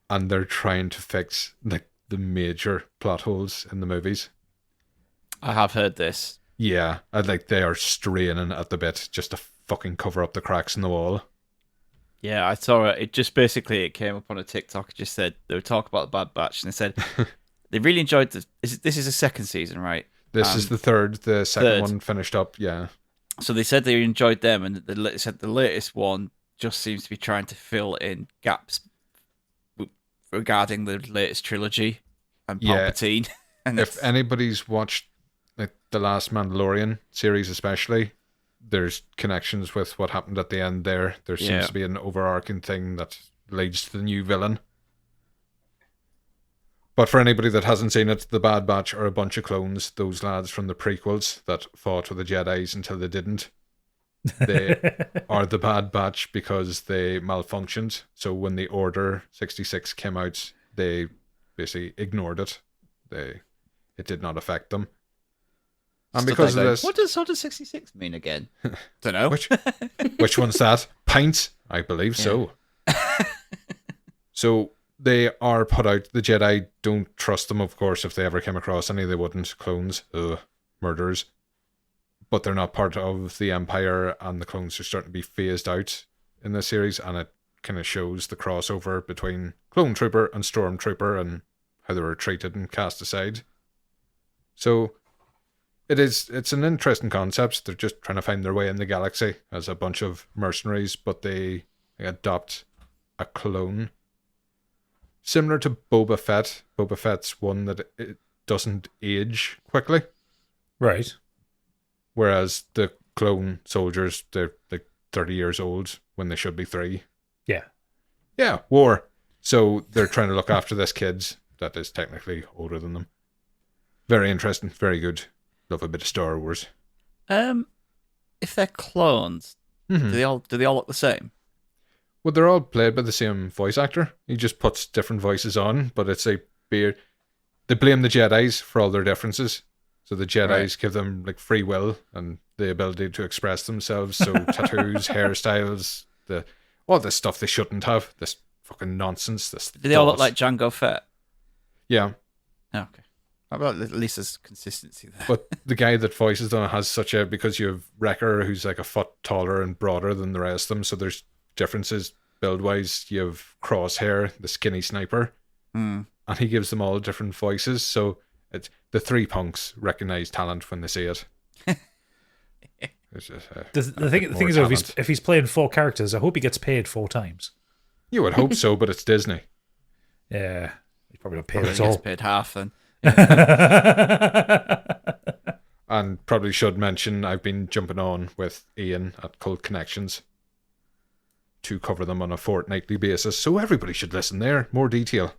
and they're trying to fix like the major plot holes in the movies. I have heard this. Yeah, they are straining at the bit just to fucking cover up the cracks in the wall. Yeah, I saw it. It just basically it came up on a TikTok. It just said they were talking about the Bad Batch, and they said they really enjoyed this is the second season, right? This is the third. The second one finished up. Yeah. So they said they enjoyed them, and they said the latest one just seems to be trying to fill in gaps regarding the latest trilogy and Palpatine. And if anybody's watched like the last Mandalorian series, especially, there's connections with what happened at the end there. There seems to be an overarching thing that leads to the new villain. But for anybody that hasn't seen it, the Bad Batch are a bunch of clones, those lads from the prequels that fought with the Jedis until they didn't. They are the Bad Batch because they malfunctioned. So when the Order 66 came out, they basically ignored it. It did not affect them. And because of this... What does Order 66 mean again? Don't know. Which one's that? Pints? I believe so. So they are put out. The Jedi don't trust them, of course. If they ever came across any, they wouldn't. Clones. Murderers. But they're not part of the Empire, and the clones are starting to be phased out in this series, and it kind of shows the crossover between Clone Trooper and Stormtrooper and how they were treated and cast aside. So... It's an interesting concept. They're just trying to find their way in the galaxy as a bunch of mercenaries, but they adopt a clone. Similar to Boba Fett. Boba Fett's one that it doesn't age quickly. Right. Whereas the clone soldiers, they're like 30 years old when they should be 3. Yeah. Yeah, war. So they're trying to look after this kid that is technically older than them. Very interesting, very good. Love a bit of Star Wars. If they're clones, do they all look the same? Well, they're all played by the same voice actor. He just puts different voices on, but it's a beard. They blame the Jedis for all their differences. So the Jedis give them like free will and the ability to express themselves. So tattoos, hairstyles, all this stuff they shouldn't have. This fucking nonsense. Do they all look like Jango Fett? Yeah. Oh, okay. At least there's consistency there. But the guy that voices them has because you have Wrecker, who's like a foot taller and broader than the rest of them, so there's differences build-wise. You have Crosshair, the skinny sniper, and he gives them all different voices, so it's the 3 punks recognize talent when they see it. The thing is, if he's playing 4 characters, I hope he gets paid 4 times. You would hope so, but it's Disney. Yeah, he probably don't pay He at all. gets paid half then. And probably should mention I've been jumping on with Ian at Cult Connections to cover them on a fortnightly basis. So everybody should listen there. More detail.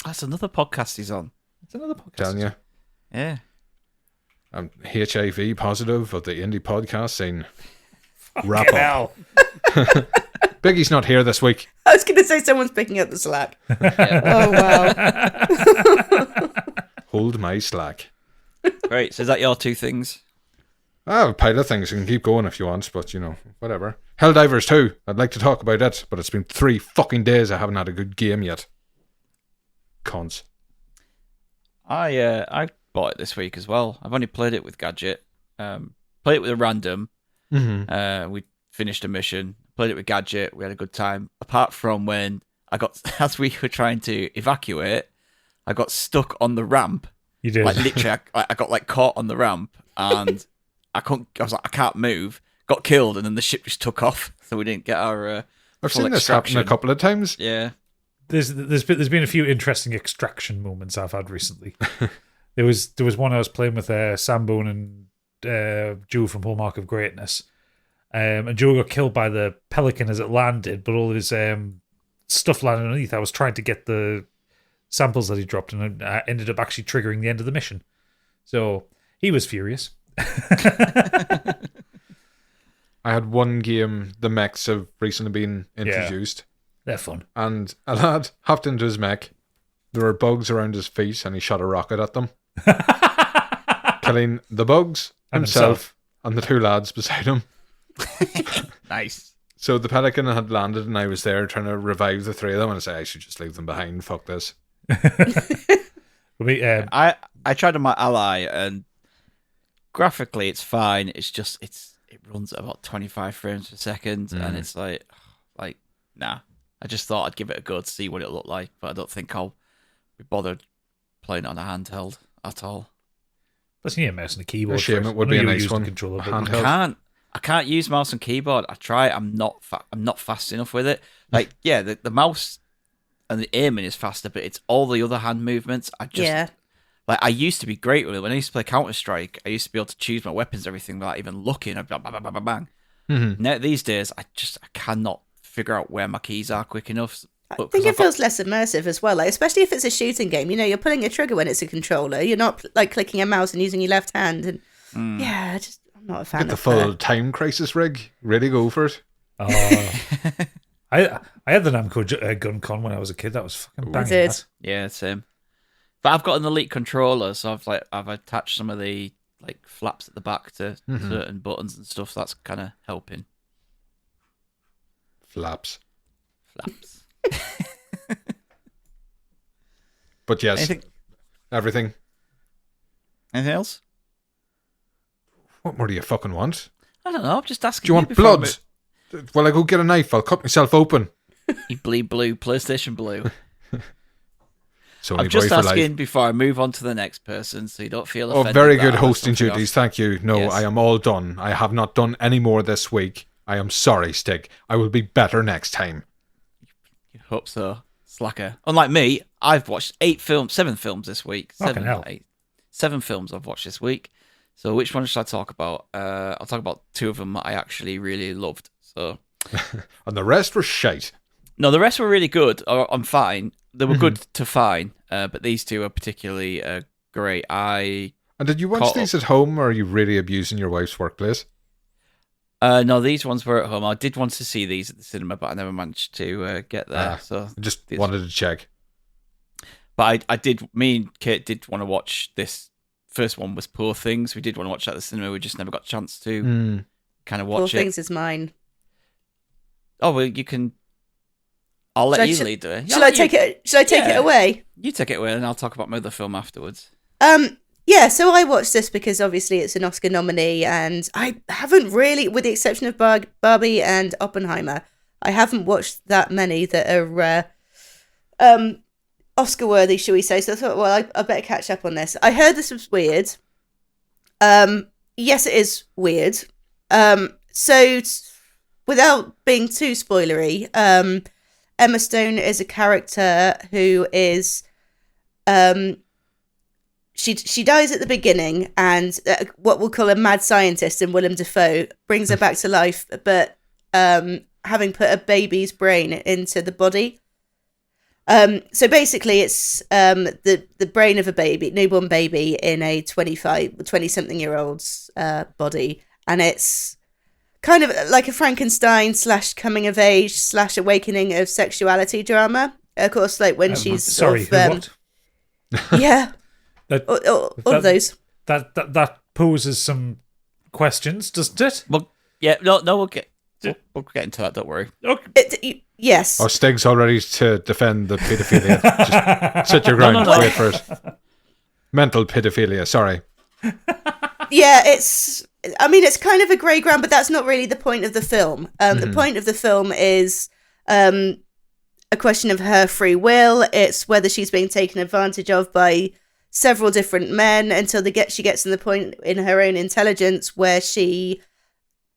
That's another podcast he's on. It's another podcast. Telling you. Yeah. I'm HIV positive of the indie podcast scene. Wrap Fucking up. hell. Biggie's not here this week. I was going to say someone's picking up the slack. Oh, wow. Hold my slack. Right, so is that your two things? I have a pile of things. You can keep going if you want, but whatever. Helldivers 2. I'd like to talk about it, but it's been 3 fucking days. I haven't had a good game yet. Cons. I bought it this week as well. I've only played it with Gadget. Played it with a random. Mm-hmm. We finished a mission. Played it with Gadget. We had a good time. Apart from when as we were trying to evacuate, I got stuck on the ramp. You did. Like literally, I got like caught on the ramp, and I was like, I can't move. Got killed, and then the ship just took off, so we didn't get our. I've full seen this happen a couple of times. Yeah. There's been a few interesting extraction moments I've had recently. there was one I was playing with Sambone and Joe from Hallmark of Greatness, and Joe got killed by the pelican as it landed, but all of his stuff landed underneath. I was trying to get the samples that he dropped, and I ended up actually triggering the end of the mission. So he was furious. I had one game. The mechs have recently been introduced. They're fun. And a lad hopped into his mech. There were bugs around his feet, and he shot a rocket at them, killing the bugs, himself, and the 2 lads beside him. Nice. So the pelican had landed, and I was there trying to revive the 3 of them, and I said, I should just leave them behind. Fuck this. I tried on my ally, and graphically it's fine. It's just it runs at about 25 frames per second, and it's like nah. I just thought I'd give it a go to see what it looked like, but I don't think I'll be bothered playing it on a handheld at all. Listen, you need a mouse and a keyboard. A shame, first. it would I know be a you were nice using one. Controller, but Handheld. I can't use mouse and keyboard. I try. I'm not fast enough with it. Like, yeah, the mouse and the aiming is faster, but it's all the other hand movements. Like, I used to be great with it. When I used to play Counter-Strike, I used to be able to choose my weapons, everything, without even looking. I'd bang, bang, bang, bang, bang. Mm-hmm. Now, these days, I cannot figure out where my keys are quick enough. I think it feels less immersive as well, like, especially if it's a shooting game. You're pulling a trigger when it's a controller. You're not like clicking a mouse and using your left hand. And I'm not a fan Get the of full that. Time Crisis rig. Ready to go for it. I had the Namco Gun Con when I was a kid. That was fucking banging. did. That. Yeah, same. But I've got an Elite controller, so I've attached some of the like flaps at the back to certain buttons and stuff. So that's kind of helping. Flaps. But yes, everything. Anything else? What more do you fucking want? I don't know. I'm just asking. Do you want before blood? Well, I go get a knife. I'll cut myself open. You bleed blue, PlayStation Blue. So I'm just asking before I move on to the next person, so you don't feel offended. Very that good I have hosting something duties. else. Thank you. No, Yes. I am all done. I have not done any more this week. I am sorry, Stig. I will be better next time. You hope so, slacker. Unlike me, I've watched 7 films this week. Fucking hell. 7 films I've watched this week. So which one should I talk about? I'll talk about 2 of them that I actually really loved. So, And the rest were shite. no, the rest were really good. I'm fine. They were good to fine, but these 2 are particularly great. And did you watch Caught these at home, or are you really abusing your wife's workplace? No, these ones were at home. I did want to see these at the cinema, but I never managed to get there. So I just these- wanted to check. But I did. Me and Kate did want to watch this. First one was Poor Things. We did want to watch that at the cinema. We just never got a chance to kind of Poor watch it. Things is mine. Oh well, you can. I'll let you Should lead it. Shall I take it? Shall I take it away? You take it away, and I'll talk about my other film afterwards. Yeah, so I watched this because obviously it's an Oscar nominee, and I haven't really, with the exception of Barbie and Oppenheimer, I haven't watched that many that are Oscar worthy, shall we say. So I thought, well, I better catch up on this. I heard this was weird. Yes, it is weird. Without being too spoilery, Emma Stone is a character who is she dies at the beginning, and what we'll call a mad scientist in Willem Dafoe brings her back to life, but having put a baby's brain into the body. So basically, it's the brain of a baby, newborn baby, in a 20-something-year-old's body, and it's kind of like a Frankenstein / coming of age / awakening of sexuality drama. Of course, like when she's sorry, sort of, what? yeah, all of those. That poses some questions, doesn't it? Well, we'll get into that. Don't worry. Okay. Yes. Oh, Stig's all ready to defend the paedophilia. Just sit your ground. No. Wait for it. Mental paedophilia. Sorry. Yeah, it's kind of a grey ground, but that's not really the point of the film. The point of the film is a question of her free will. It's whether she's being taken advantage of by several different men until she gets to the point in her own intelligence where she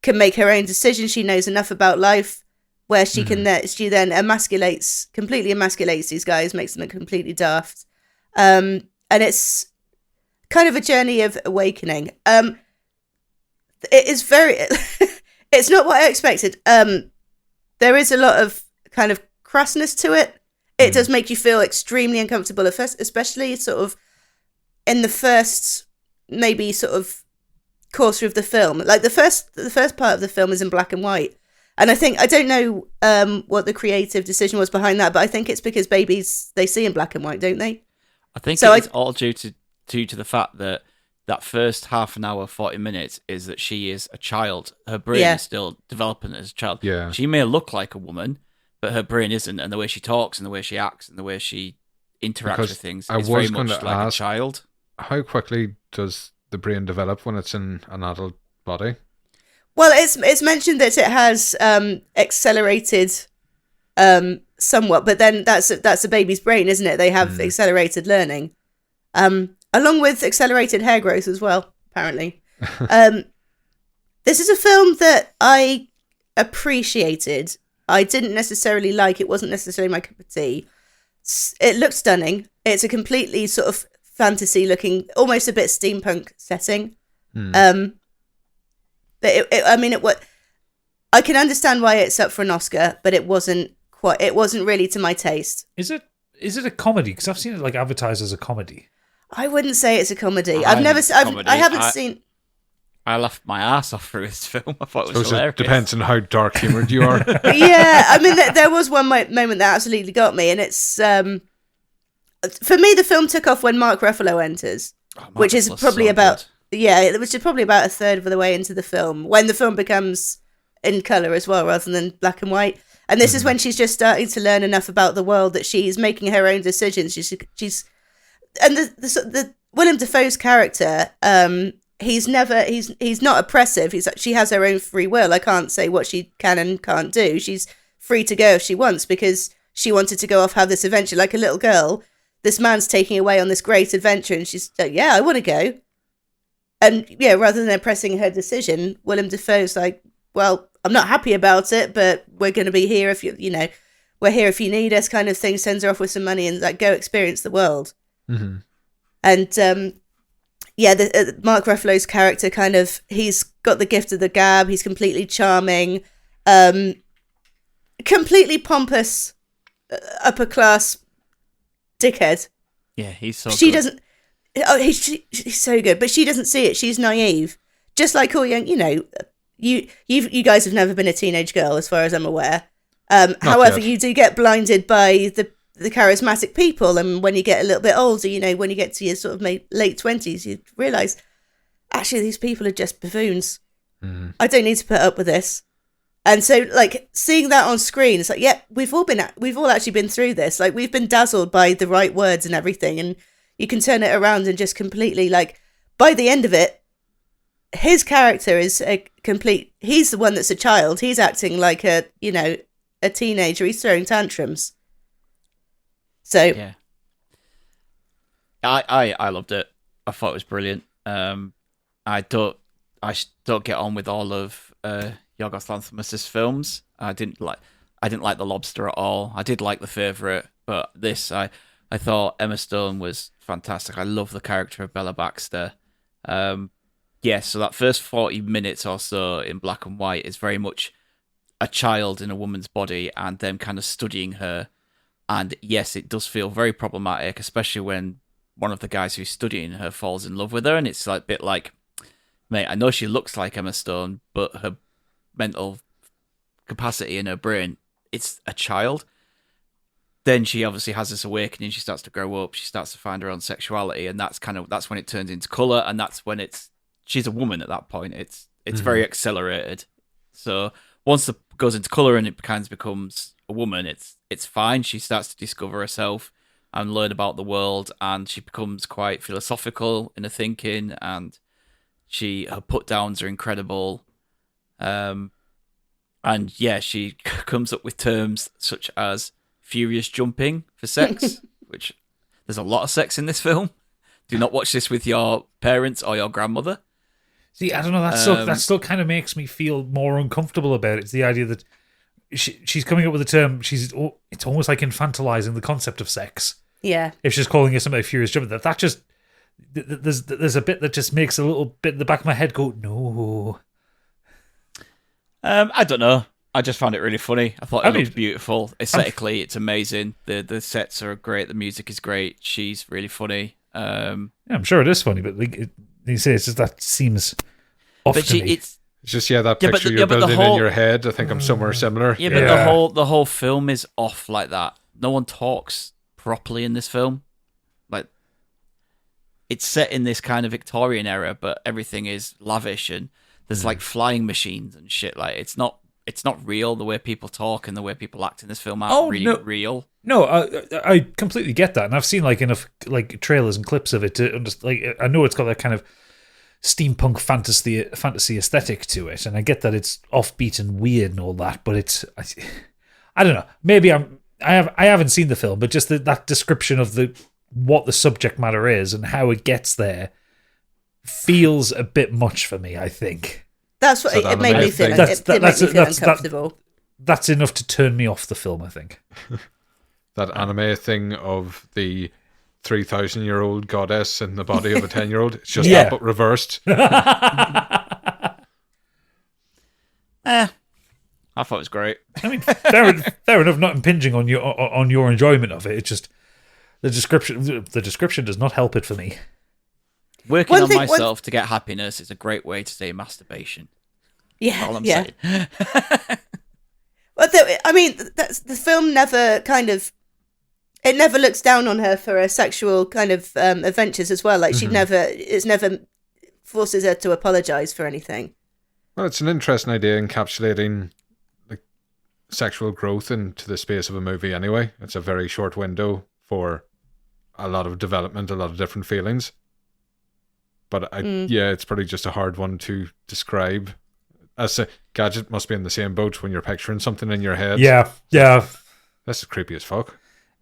can make her own decisions. She knows enough about life where she can she then completely emasculates these guys, makes them completely daft. And it's kind of a journey of awakening. It is very it's not what I expected. There is a lot of kind of crassness to it. It does make you feel extremely uncomfortable at first, especially sort of in the first maybe sort of quarter of the film. Like the first part of the film is in black and white. And I don't know what the creative decision was behind that, but I think it's because babies, they see in black and white, don't they? I think it's all due to the fact that first half an hour, 40 minutes is that she is a child. Her brain is still developing as a child. Yeah. She may look like a woman, but her brain isn't, and the way she talks and the way she acts and the way she interacts with things is very much like a child. How quickly does the brain develop when it's in an adult body? Well, it's mentioned that it has accelerated somewhat, but then that's a baby's brain, isn't it? They have accelerated learning, along with accelerated hair growth as well, apparently. This is a film that I appreciated. I didn't necessarily like. It wasn't necessarily my cup of tea. It looked stunning. It's a completely sort of fantasy-looking, almost a bit steampunk setting. But I can understand why it's up for an Oscar, but it wasn't really to my taste. Is it a comedy? Because I've seen it like advertised as a comedy. I wouldn't say it's a comedy. I haven't seen. I laughed my ass off through this film. I thought it was hilarious. It depends on how dark humoured you are. Yeah, I mean, there was one moment that absolutely got me, and it's for me, the film took off when Mark Ruffalo enters, which is probably about which is probably about a third of the way into the film, when the film becomes in colour as well, rather than black and white. And this is when she's just starting to learn enough about the world that she's making her own decisions. She's and the Willem Dafoe's character, he's not oppressive. She has her own free will. I can't say what she can and can't do. She's free to go if she wants, because she wanted to go off, have this adventure like a little girl. This man's taking her away on this great adventure, and she's like, yeah, I want to go. And yeah, rather than oppressing her decision, Willem Dafoe's like, well, I'm not happy about it, but we're going to be here if we're here if you need us, kind of thing. Sends her off with some money and like, go experience the world. Mm-hmm. And Mark Ruffalo's character kind of, he's got the gift of the gab. He's completely charming, completely pompous, upper class dickhead. Yeah, he's so. She good. doesn't. Oh, he's so good, but she doesn't see it. She's naive, just like all young. You guys have never been a teenage girl, as far as I'm aware. However, you do get blinded by the charismatic people, and when you get a little bit older, when you get to your sort of late 20s, you realise actually these people are just buffoons. Mm. I don't need to put up with this. And so, like, seeing that on screen, it's like, yeah, we've all actually been through this. Like, we've been dazzled by the right words and everything, and you can turn it around and just completely, like, by the end of it, his character is he's the one that's a child. He's acting like a teenager. He's throwing tantrums. So yeah, I loved it. I thought it was brilliant. I don't get on with all of Yorgos Lanthimos' films. I didn't like The Lobster at all. I did like The Favourite, but this I thought Emma Stone was fantastic. I love the character of Bella Baxter. So that first 40 minutes or so in black and white is very much a child in a woman's body and them kind of studying her. And yes, it does feel very problematic, especially when one of the guys who's studying her falls in love with her, and it's like a bit like, mate, I know she looks like Emma Stone, but her mental capacity in her brain, it's a child. Then she obviously has this awakening, she starts to grow up, she starts to find her own sexuality, and that's when it turns into colour, and that's when she's a woman at that point. It's very accelerated. So once it goes into colour and it becomes a woman, it's fine. She starts to discover herself and learn about the world, and she becomes quite philosophical in her thinking, and her put downs are incredible. And yeah, she comes up with terms such as furious jumping for sex, which there's a lot of sex in this film. Do not watch this with your parents or your grandmother. See, I don't know. That still kind of makes me feel more uncomfortable about it. It's the idea that she's coming up with a term. It's almost like infantilizing the concept of sex. Yeah. If she's calling it something furious jumping, that just there's a bit that just makes a little bit in the back of my head go, no. I don't know. I just found it really funny. I thought it looked beautiful. Aesthetically, it's amazing. The sets are great. The music is great. She's really funny. Yeah, I'm sure it is funny, but you say it's just that seems off to me. It's just that picture you're building in your head. I think I'm somewhere similar. Yeah, but the whole film is off like that. No one talks properly in this film. Like, it's set in this kind of Victorian era, but everything is lavish and there's like flying machines and shit. Like, it's not real. The way people talk and the way people act in this film aren't real. No, I completely get that, and I've seen like enough like trailers and clips of it to just like I know it's got that kind of steampunk fantasy aesthetic to it, and I get that it's offbeat and weird and all that, but I don't know. Maybe I haven't seen the film, but just that description of what the subject matter is and how it gets there feels a bit much for me, I think. That's what it made me feel. It made me feel uncomfortable. That's enough to turn me off the film, I think. That anime thing of the 3,000-year-old goddess in the body of a 10-year-old. It's just that, but reversed. I thought it was great. I mean, fair enough. Not impinging on your enjoyment of it. It's just the description does not help it for me. Working on myself to get happiness is a great way to say masturbation. Yeah, all I'm saying. Well, the film never it never looks down on her for her sexual kind of adventures as well. Like it never forces her to apologize for anything. Well, it's an interesting idea encapsulating like sexual growth into the space of a movie. Anyway, it's a very short window for a lot of development, a lot of different feelings. But it's probably just a hard one to describe. As a Gadget must be in the same boat when you're picturing something in your head. Yeah. That's creepy as fuck.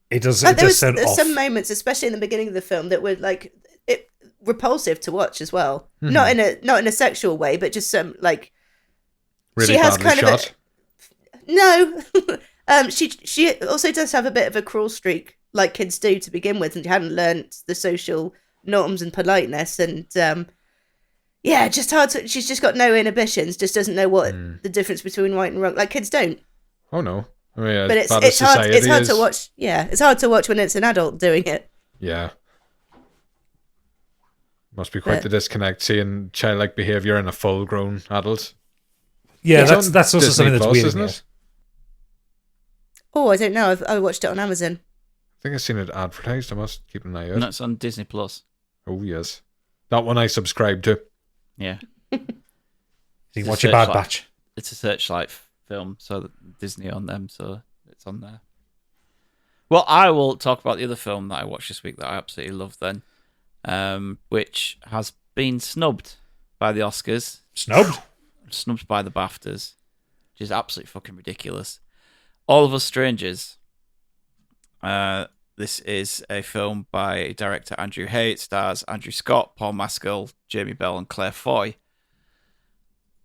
It does. There's some moments, especially in the beginning of the film, that were like repulsive to watch as well. Mm-hmm. Not in a sexual way, but just some like really she has badly kind shot. She also does have a bit of a cruel streak, like kids do to begin with, and hadn't learnt the social norms and politeness, and just hard to. She's just got no inhibitions. Just doesn't know what the difference between right and wrong. Like kids don't. Oh no. I mean, but it's hard. It's hard to watch. Yeah, it's hard to watch when it's an adult doing it. Yeah. Must be quite the disconnect seeing childlike behaviour in a full-grown adult. Yeah, that's also Disney something that's Plus, weird, isn't it? Oh, I don't know. I watched it on Amazon. I think I've seen it advertised. I must keep an eye out. No, it's on Disney Plus. Oh yes, that one I subscribe to. Yeah. So you can watch a Bad Batch. It's a Searchlight film, so Disney on them, so it's on there. Well, I will talk about the other film that I watched this week that I absolutely love then, which has been snubbed by the Oscars. Snubbed by the BAFTAs, which is absolutely fucking ridiculous. All of Us Strangers. This is a film by director Andrew Hay. It stars Andrew Scott, Paul Mescal, Jamie Bell, and Claire Foy.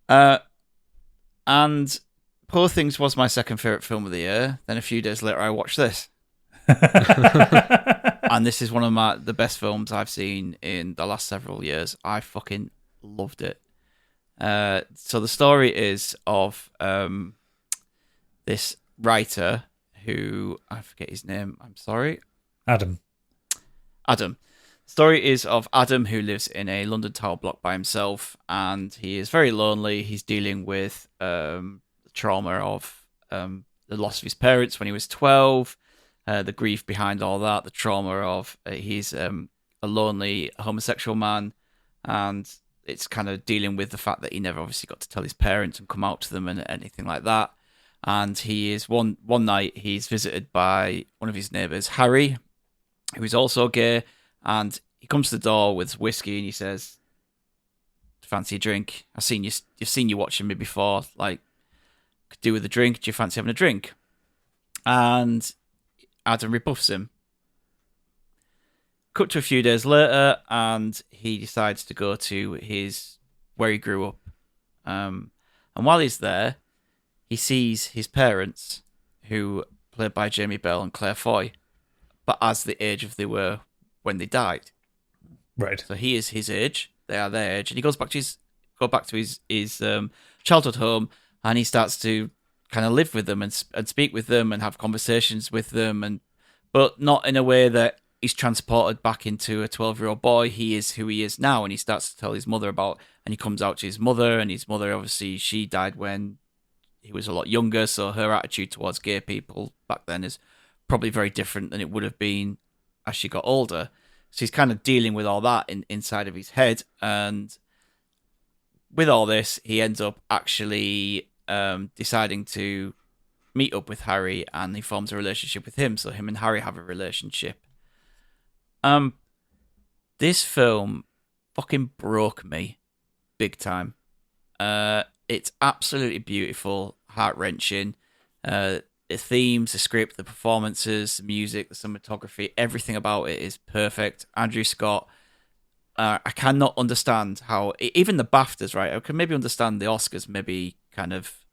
And Poor Things was my second favourite film of the year. Then a few days later, I watched this. And this is one of the best films I've seen in the last several years. I fucking loved it. So the story is of this writer who, I forget his name, I'm sorry. Adam. The story is of Adam, who lives in a London tower block by himself, and he is very lonely. He's dealing with the trauma of the loss of his parents when he was 12, the grief behind all that, the trauma of he's a lonely homosexual man, and it's kind of dealing with the fact that he never obviously got to tell his parents and come out to them and anything like that. And he is one night he's visited by one of his neighbours, Harry, who is also gay, and he comes to the door with whiskey and he says, "Fancy a drink? You've seen you watching me before. Like, could do with a drink. Do you fancy having a drink?" And Adam rebuffs him. Cut to a few days later, and he decides to go to where he grew up. And while he's there, he sees his parents, who played by Jamie Bell and Claire Foy, but as the age of they were when they died. Right. So he is his age, they are their age, and he goes back to his childhood home, and he starts to kind of live with them and speak with them and have conversations with them, but not in a way that he's transported back into a 12-year-old boy. He is who he is now, and he starts to tell his mother about, and he comes out to his mother, and his mother, obviously, she died when he was a lot younger, so her attitude towards gay people back then is probably very different than it would have been as she got older. So he's kind of dealing with all that inside of his head, and with all this, he ends up actually deciding to meet up with Harry, and he forms a relationship with him, so him and Harry have a relationship. This film fucking broke me big time. It's absolutely beautiful, heart-wrenching. The themes, the script, the performances, the music, the cinematography, everything about it is perfect. Andrew Scott, I cannot understand how, even the BAFTAs, right? I can maybe understand the Oscars maybe kind of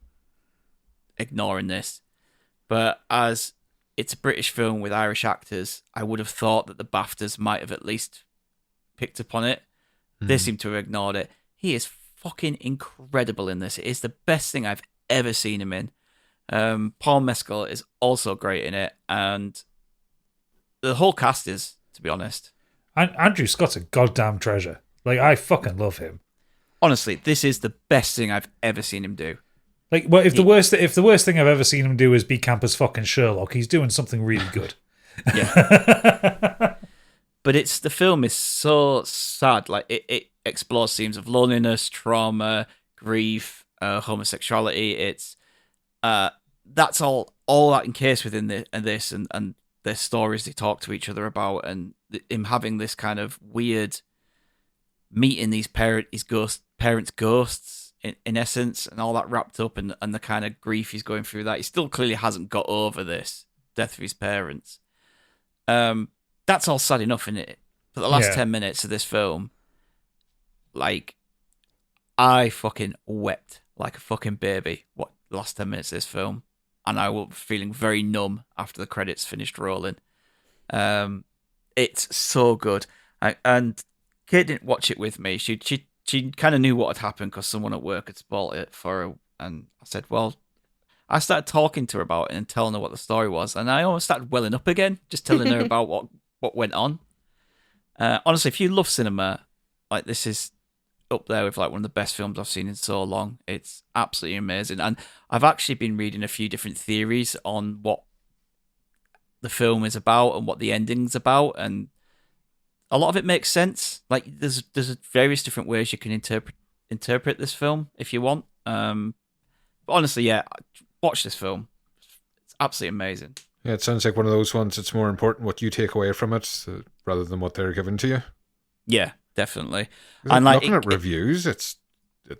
ignoring this, but as it's a British film with Irish actors, I would have thought that the BAFTAs might have at least picked up on it. They seem to have ignored it. He is fucking incredible in this. It is the best thing I've ever seen him in. Paul Mescal is also great in it, and the whole cast is, to be honest. And Andrew Scott's a goddamn treasure. Like, I fucking love him. Honestly, this is the best thing I've ever seen him do. Like, well, if the worst thing I've ever seen him do is be campus fucking Sherlock, he's doing something really good. Yeah. But the film is so sad. Like, it explores themes of loneliness, trauma, grief, homosexuality. It's that's all that encased within this, and their stories they talk to each other about, and him having this kind of weird meeting his parents' ghosts in essence, and all that wrapped up, and the kind of grief he's going through. That he still clearly hasn't got over this death of his parents. That's all sad enough in it. But the last 10 minutes of this film, like, I fucking wept like a fucking baby. What the last 10 minutes of this film, and I was feeling very numb after the credits finished rolling. It's so good. And Kate didn't watch it with me. She kind of knew what had happened because someone at work had spoiled it for her. And I said, well, I started talking to her about it and telling her what the story was. And I almost started welling up again, just telling her about what went on. Honestly, if you love cinema, like, this is up there with like one of the best films I've seen in so long. It's absolutely amazing. And I've actually been reading a few different theories on what the film is about and what the ending's about, and a lot of it makes sense. Like, there's various different ways you can interpret this film if you want. But honestly, yeah, watch this film. It's absolutely amazing. Yeah, it sounds like one of those ones. It's more important what you take away from it rather than what they're giving to you. Yeah, definitely. And like, looking at reviews, it's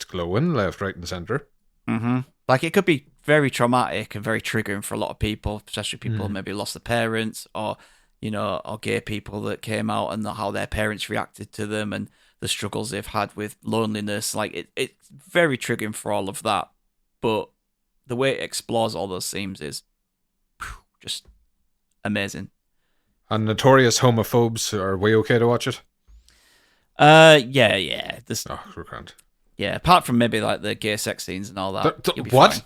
glowing left, right, and centre. Mm-hmm. Like, it could be very traumatic and very triggering for a lot of people, especially people who maybe lost their parents, or or gay people that came out and how their parents reacted to them and the struggles they've had with loneliness. Like, it's very triggering for all of that. But the way it explores all those themes is just amazing. And notorious homophobes, are we okay to watch it? Yeah. We're grand. Yeah, apart from maybe like the gay sex scenes and all that. What?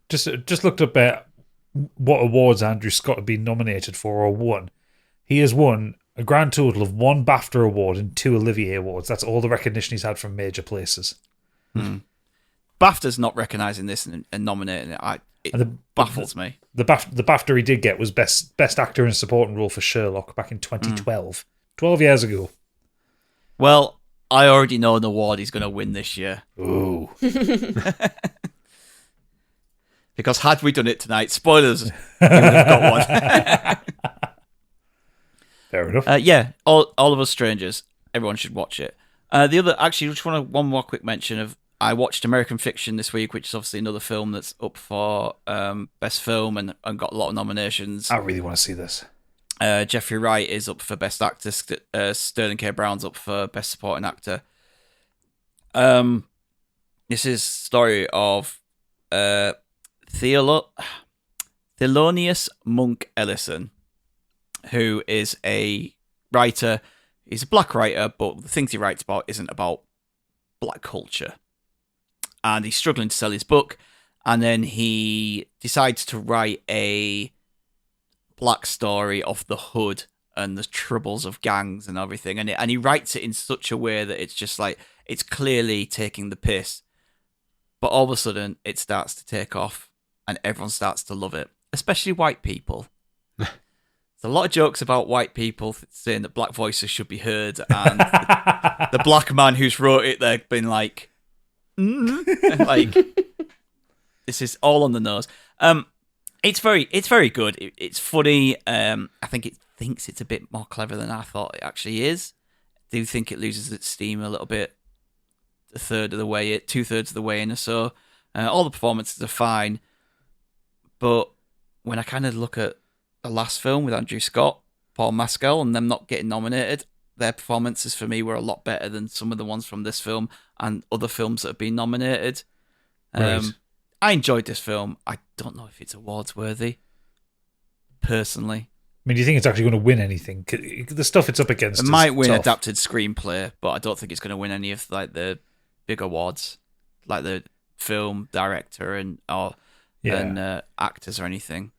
just looked up what awards Andrew Scott had been nominated for or won. He has won a grand total of 1 BAFTA award and 2 Olivier awards. That's all the recognition he's had from major places. BAFTA's not recognising this and nominating it. It baffles me. The BAFTA he did get was best actor in a supporting role for Sherlock back in 2012. 12 years ago. Well, I already know an award he's going to win this year. Ooh. Because had we done it tonight, spoilers, he would have got one. Fair enough. Yeah, all of Us Strangers. Everyone should watch it. Actually, just want one more quick mention of. I watched American Fiction this week, which is obviously another film that's up for best film and got a lot of nominations. I really want to see this. Jeffrey Wright is up for best actor. Sterling K. Brown's up for best supporting actor. This is the story of Thelonious Monk Ellison, who is a writer. He's a black writer, but the things he writes about isn't about black culture. And he's struggling to sell his book, and then he decides to write a black story of the hood and the troubles of gangs and everything. And he writes it in such a way that it's just like, it's clearly taking the piss. But all of a sudden, it starts to take off, and everyone starts to love it, especially white people. There's a lot of jokes about white people saying that black voices should be heard, and the black man who's wrote it, they've been like, like, this is all on the nose. It's very good. It's funny. I think it thinks it's a bit more clever than I thought it actually is. I do think it loses its steam a little bit. 2/3 of the way in or so. All the performances are fine, but when I kind of look at the last film with Andrew Scott, Paul Mescal, and them not getting nominated, their performances for me were a lot better than some of the ones from this film and other films that have been nominated. Right. I enjoyed this film. I don't know if it's awards worthy, personally. I mean, do you think it's actually going to win anything? The stuff it's up against It might win tough. adapted screenplay, but I don't think it's going to win any of like the big awards, like the film director and actors or anything.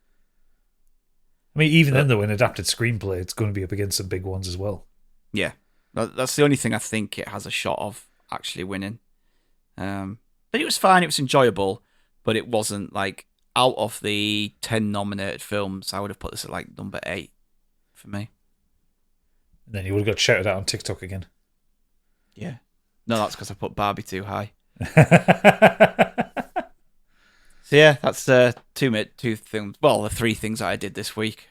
I mean, even then, though, in adapted screenplay, it's going to be up against some big ones as well. Yeah, that's the only thing I think it has a shot of actually winning. But it was fine. It was enjoyable, but it wasn't like out of the 10 nominated films, I would have put this at like number 8 for me. And then you would have got shouted out on TikTok again. Yeah. No, that's because I put Barbie too high. So yeah, that's two things. Well, the 3 things that I did this week.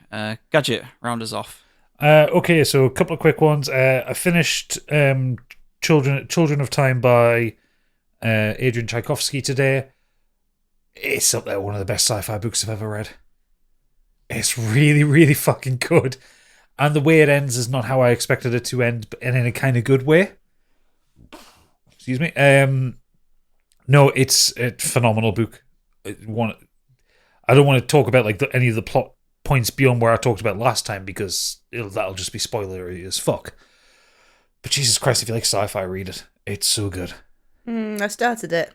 Gadget, round us off. Okay, so a couple of quick ones. I finished Children of Time by Adrian Tchaikovsky today. It's up there, one of the best sci-fi books I've ever read. It's really, really fucking good. And the way it ends is not how I expected it to end, but in a kind of good way. Excuse me. No, it's a phenomenal book. I don't want to talk about like any of the plot points beyond where I talked about last time because that'll just be spoilery as fuck. But Jesus Christ, if you like sci-fi, read it. It's so good. I started it.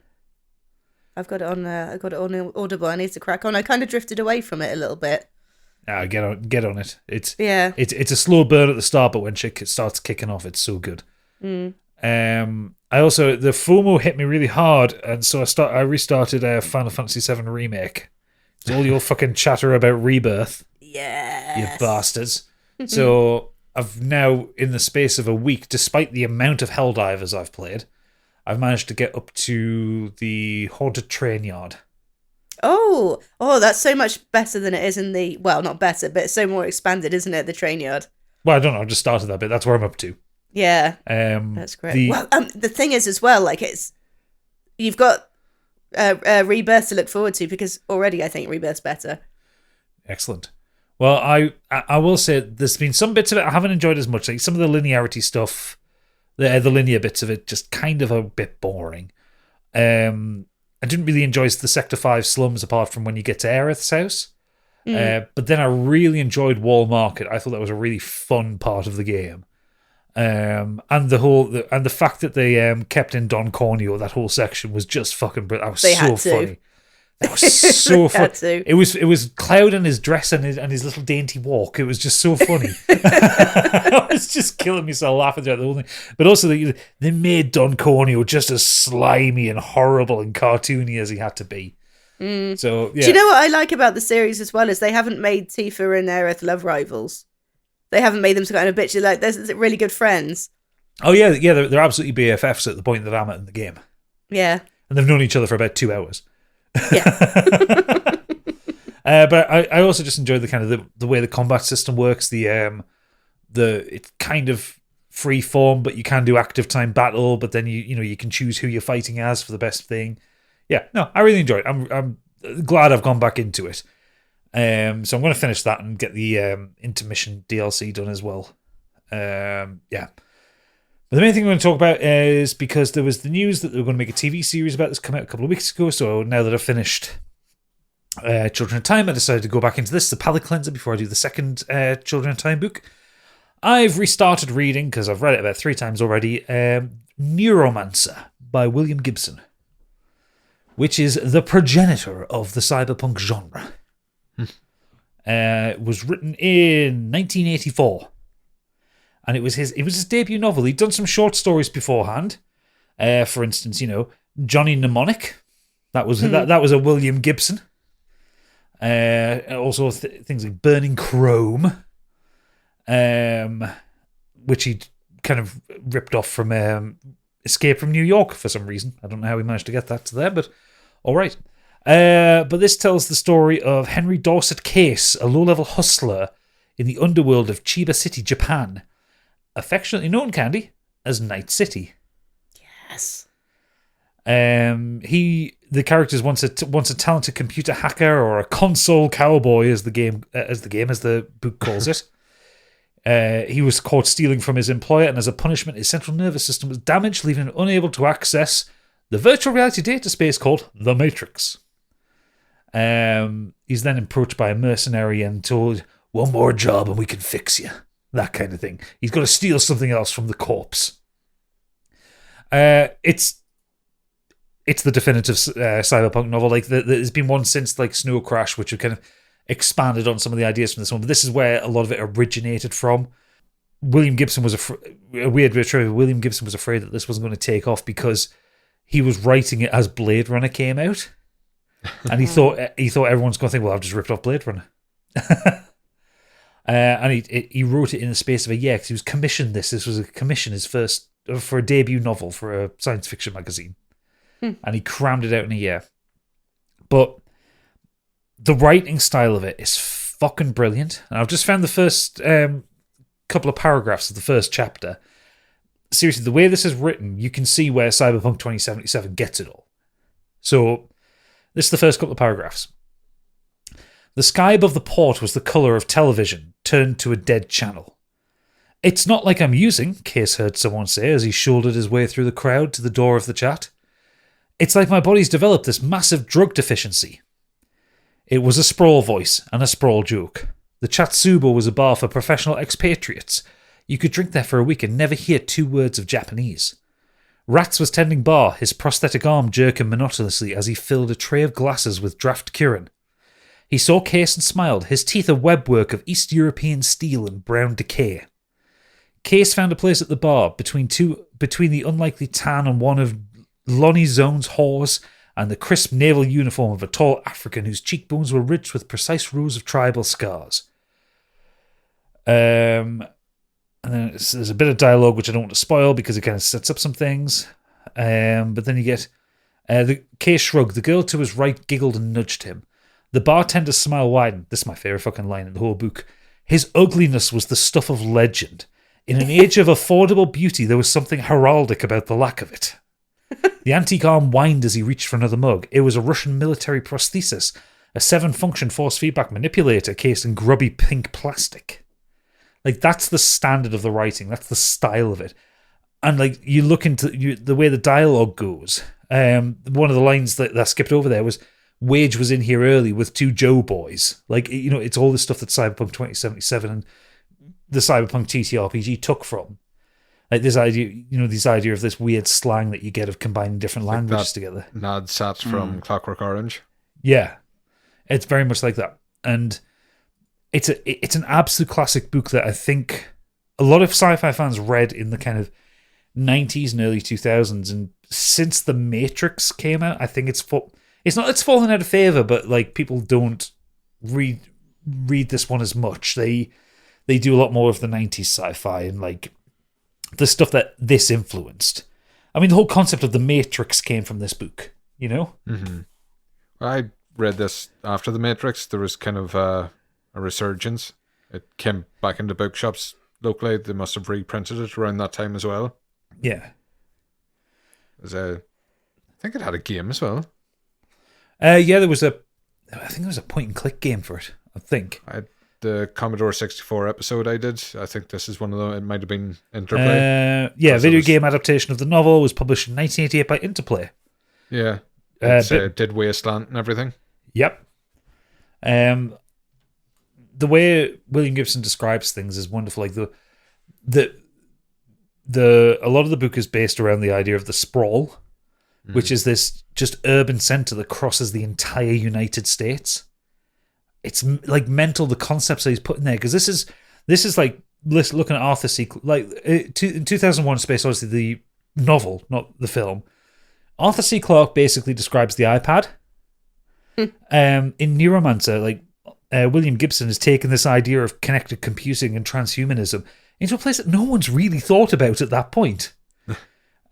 I've got it on. I got it on Audible. I need to crack on. I kind of drifted away from it a little bit. Get on it. It's a slow burn at the start, but when shit starts kicking off, it's so good. I also, the FOMO hit me really hard, and so I restarted Final Fantasy VII Remake. It's all your fucking chatter about Rebirth. Yes. You bastards. So I've now, in the space of a week, despite the amount of Helldivers I've played, I've managed to get up to the Haunted Train Yard. Oh, that's so much better than it is in the... Well, not better, but it's so more expanded, isn't it, the train yard? Well, I don't know. I just started that bit. That's where I'm up to. Yeah, that's great. The thing is as well, like you've got Rebirth to look forward to because already I think Rebirth's better. Excellent. Well, I will say there's been some bits of it I haven't enjoyed as much. Like some of the linearity stuff, the linear bits of it, just kind of a bit boring. I didn't really enjoy the Sector 5 slums apart from when you get to Aerith's house. But then I really enjoyed Wall Market. I thought that was a really fun part of the game. And the fact that they kept in Don Corneo, that whole section was just fucking brilliant. That was so funny. That was so fun. Tattoo. It was Cloud and his dress and his little dainty walk. It was just so funny. I was just killing myself laughing throughout the whole thing. But also, they made Don Corneo just as slimy and horrible and cartoony as he had to be. So, yeah. Do you know what I like about the series as well is they haven't made Tifa and Aerith love rivals. They haven't made them to kind of bitchy. Like, they're really good friends. Oh, yeah, they're absolutely BFFs at the point that Dammit in the game. Yeah. And they've known each other for about 2 hours. Yeah. But I also just enjoyed the kind of the way the combat system works. It's kind of free form, but you can do active time battle. But then you can choose who you're fighting as for the best thing. Yeah, no, I really enjoyed it. I'm glad I've gone back into it. So I'm going to finish that and get the intermission DLC done as well. Yeah. But the main thing I'm going to talk about is because there was the news that they were going to make a TV series about this come out a couple of weeks ago. So now that I've finished Children of Time, I decided to go back into this, the palate cleanser, before I do the second Children of Time book. I've restarted reading, because I've read it about 3 times already, Neuromancer by William Gibson, which is the progenitor of the cyberpunk genre. It was written in 1984. And it was his debut novel. He'd done some short stories beforehand. For instance, Johnny Mnemonic. That was a William Gibson. Also things like Burning Chrome, which he'd kind of ripped off from Escape from New York for some reason. I don't know how he managed to get that to there, but all right. But this tells the story of Henry Dorset Case, a low-level hustler in the underworld of Chiba City, Japan, affectionately known, Candy, as Night City. Yes. The character is once a talented computer hacker or a console cowboy, as the book calls it. He was caught stealing from his employer, and as a punishment, his central nervous system was damaged, leaving him unable to access the virtual reality data space called the Matrix. He's then approached by a mercenary and told, "One more job and we can fix you." That kind of thing. He's got to steal something else from the corpse. It's the definitive cyberpunk novel. Like there's been one since like Snow Crash, which have kind of expanded on some of the ideas from this one. But this is where a lot of it originated from. William Gibson was William Gibson was afraid that this wasn't going to take off because he was writing it as Blade Runner came out, and he thought everyone's going to think, "Well, I've just ripped off Blade Runner." And he wrote it in the space of a year because he was commissioned this. This was a commission, his first for a debut novel for a science fiction magazine, and he crammed it out in a year. But the writing style of it is fucking brilliant. And I've just found the first couple of paragraphs of the first chapter. Seriously, the way this is written, you can see where Cyberpunk 2077 gets it all. So this is the first couple of paragraphs. The sky above the port was the colour of television, turned to a dead channel. "It's not like I'm using," Case heard someone say as he shouldered his way through the crowd to the door of the chat. "It's like my body's developed this massive drug deficiency." It was a sprawl voice and a sprawl joke. The Chatsubo was a bar for professional expatriates. You could drink there for a week and never hear 2 words of Japanese. Rats was tending bar, his prosthetic arm jerking monotonously as he filled a tray of glasses with draft Kirin. He saw Case and smiled, his teeth a webwork of East European steel and brown decay. Case found a place at the bar between the unlikely tan on one of Lonnie Zone's whores and the crisp naval uniform of a tall African whose cheekbones were ridged with precise rows of tribal scars. And then there's a bit of dialogue which I don't want to spoil because it kind of sets up some things. But then you get the Case shrugged. The girl to his right giggled and nudged him. The bartender's smile widened. This is my favourite fucking line in the whole book. His ugliness was the stuff of legend. In an age of affordable beauty, there was something heraldic about the lack of it. The antique arm whined as he reached for another mug. It was a Russian military prosthesis, a 7-function force feedback manipulator cased in grubby pink plastic. Like, that's the standard of the writing. That's the style of it. And, like, you look into the way the dialogue goes. One of the lines that I skipped over there was, Wage was in here early with 2 Joe boys. Like, it's all the stuff that Cyberpunk 2077 and the Cyberpunk TTRPG took from. Like this idea of this weird slang that you get of combining different languages together. Nad Sat from Clockwork Orange. Yeah, it's very much like that, and it's an absolute classic book that I think a lot of sci-fi fans read in the kind of 90s and early 2000s, and since The Matrix came out, I think it's fallen out of favor, but like people don't read this one as much. They do a lot more of the 90s sci-fi and like the stuff that this influenced. I mean, the whole concept of The Matrix came from this book, you know? Mm-hmm. I read this after The Matrix. There was kind of a resurgence. It came back into bookshops locally. They must have reprinted it around that time as well. Yeah. I think it had a game as well. Yeah, I think there was a point and click game for it, I think. The Commodore 64 episode I did, I think this is one of them. It might have been Interplay. Video game adaptation of the novel was published in 1988 by Interplay. Yeah. Did Wasteland and everything. Yep. The way William Gibson describes things is wonderful. Like a lot of the book is based around the idea of the sprawl, which is this just urban center that crosses the entire United States. It's like mental, the concepts that he's putting there, because this is like looking at Arthur C. Like in 2001: Space Odyssey, the novel, not the film. Arthur C. Clarke basically describes the iPad. In Neuromancer, like William Gibson has taken this idea of connected computing and transhumanism into a place that no one's really thought about at that point.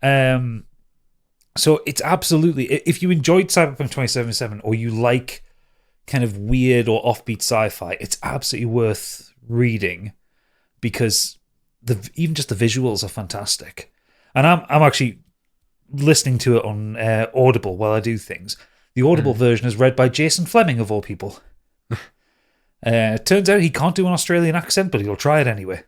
So it's absolutely, if you enjoyed Cyberpunk 2077 or you like kind of weird or offbeat sci-fi, it's absolutely worth reading because even just the visuals are fantastic. And I'm actually listening to it on Audible while I do things. The Audible version is read by Jason Fleming, of all people. Turns out he can't do an Australian accent, but he'll try it anyway.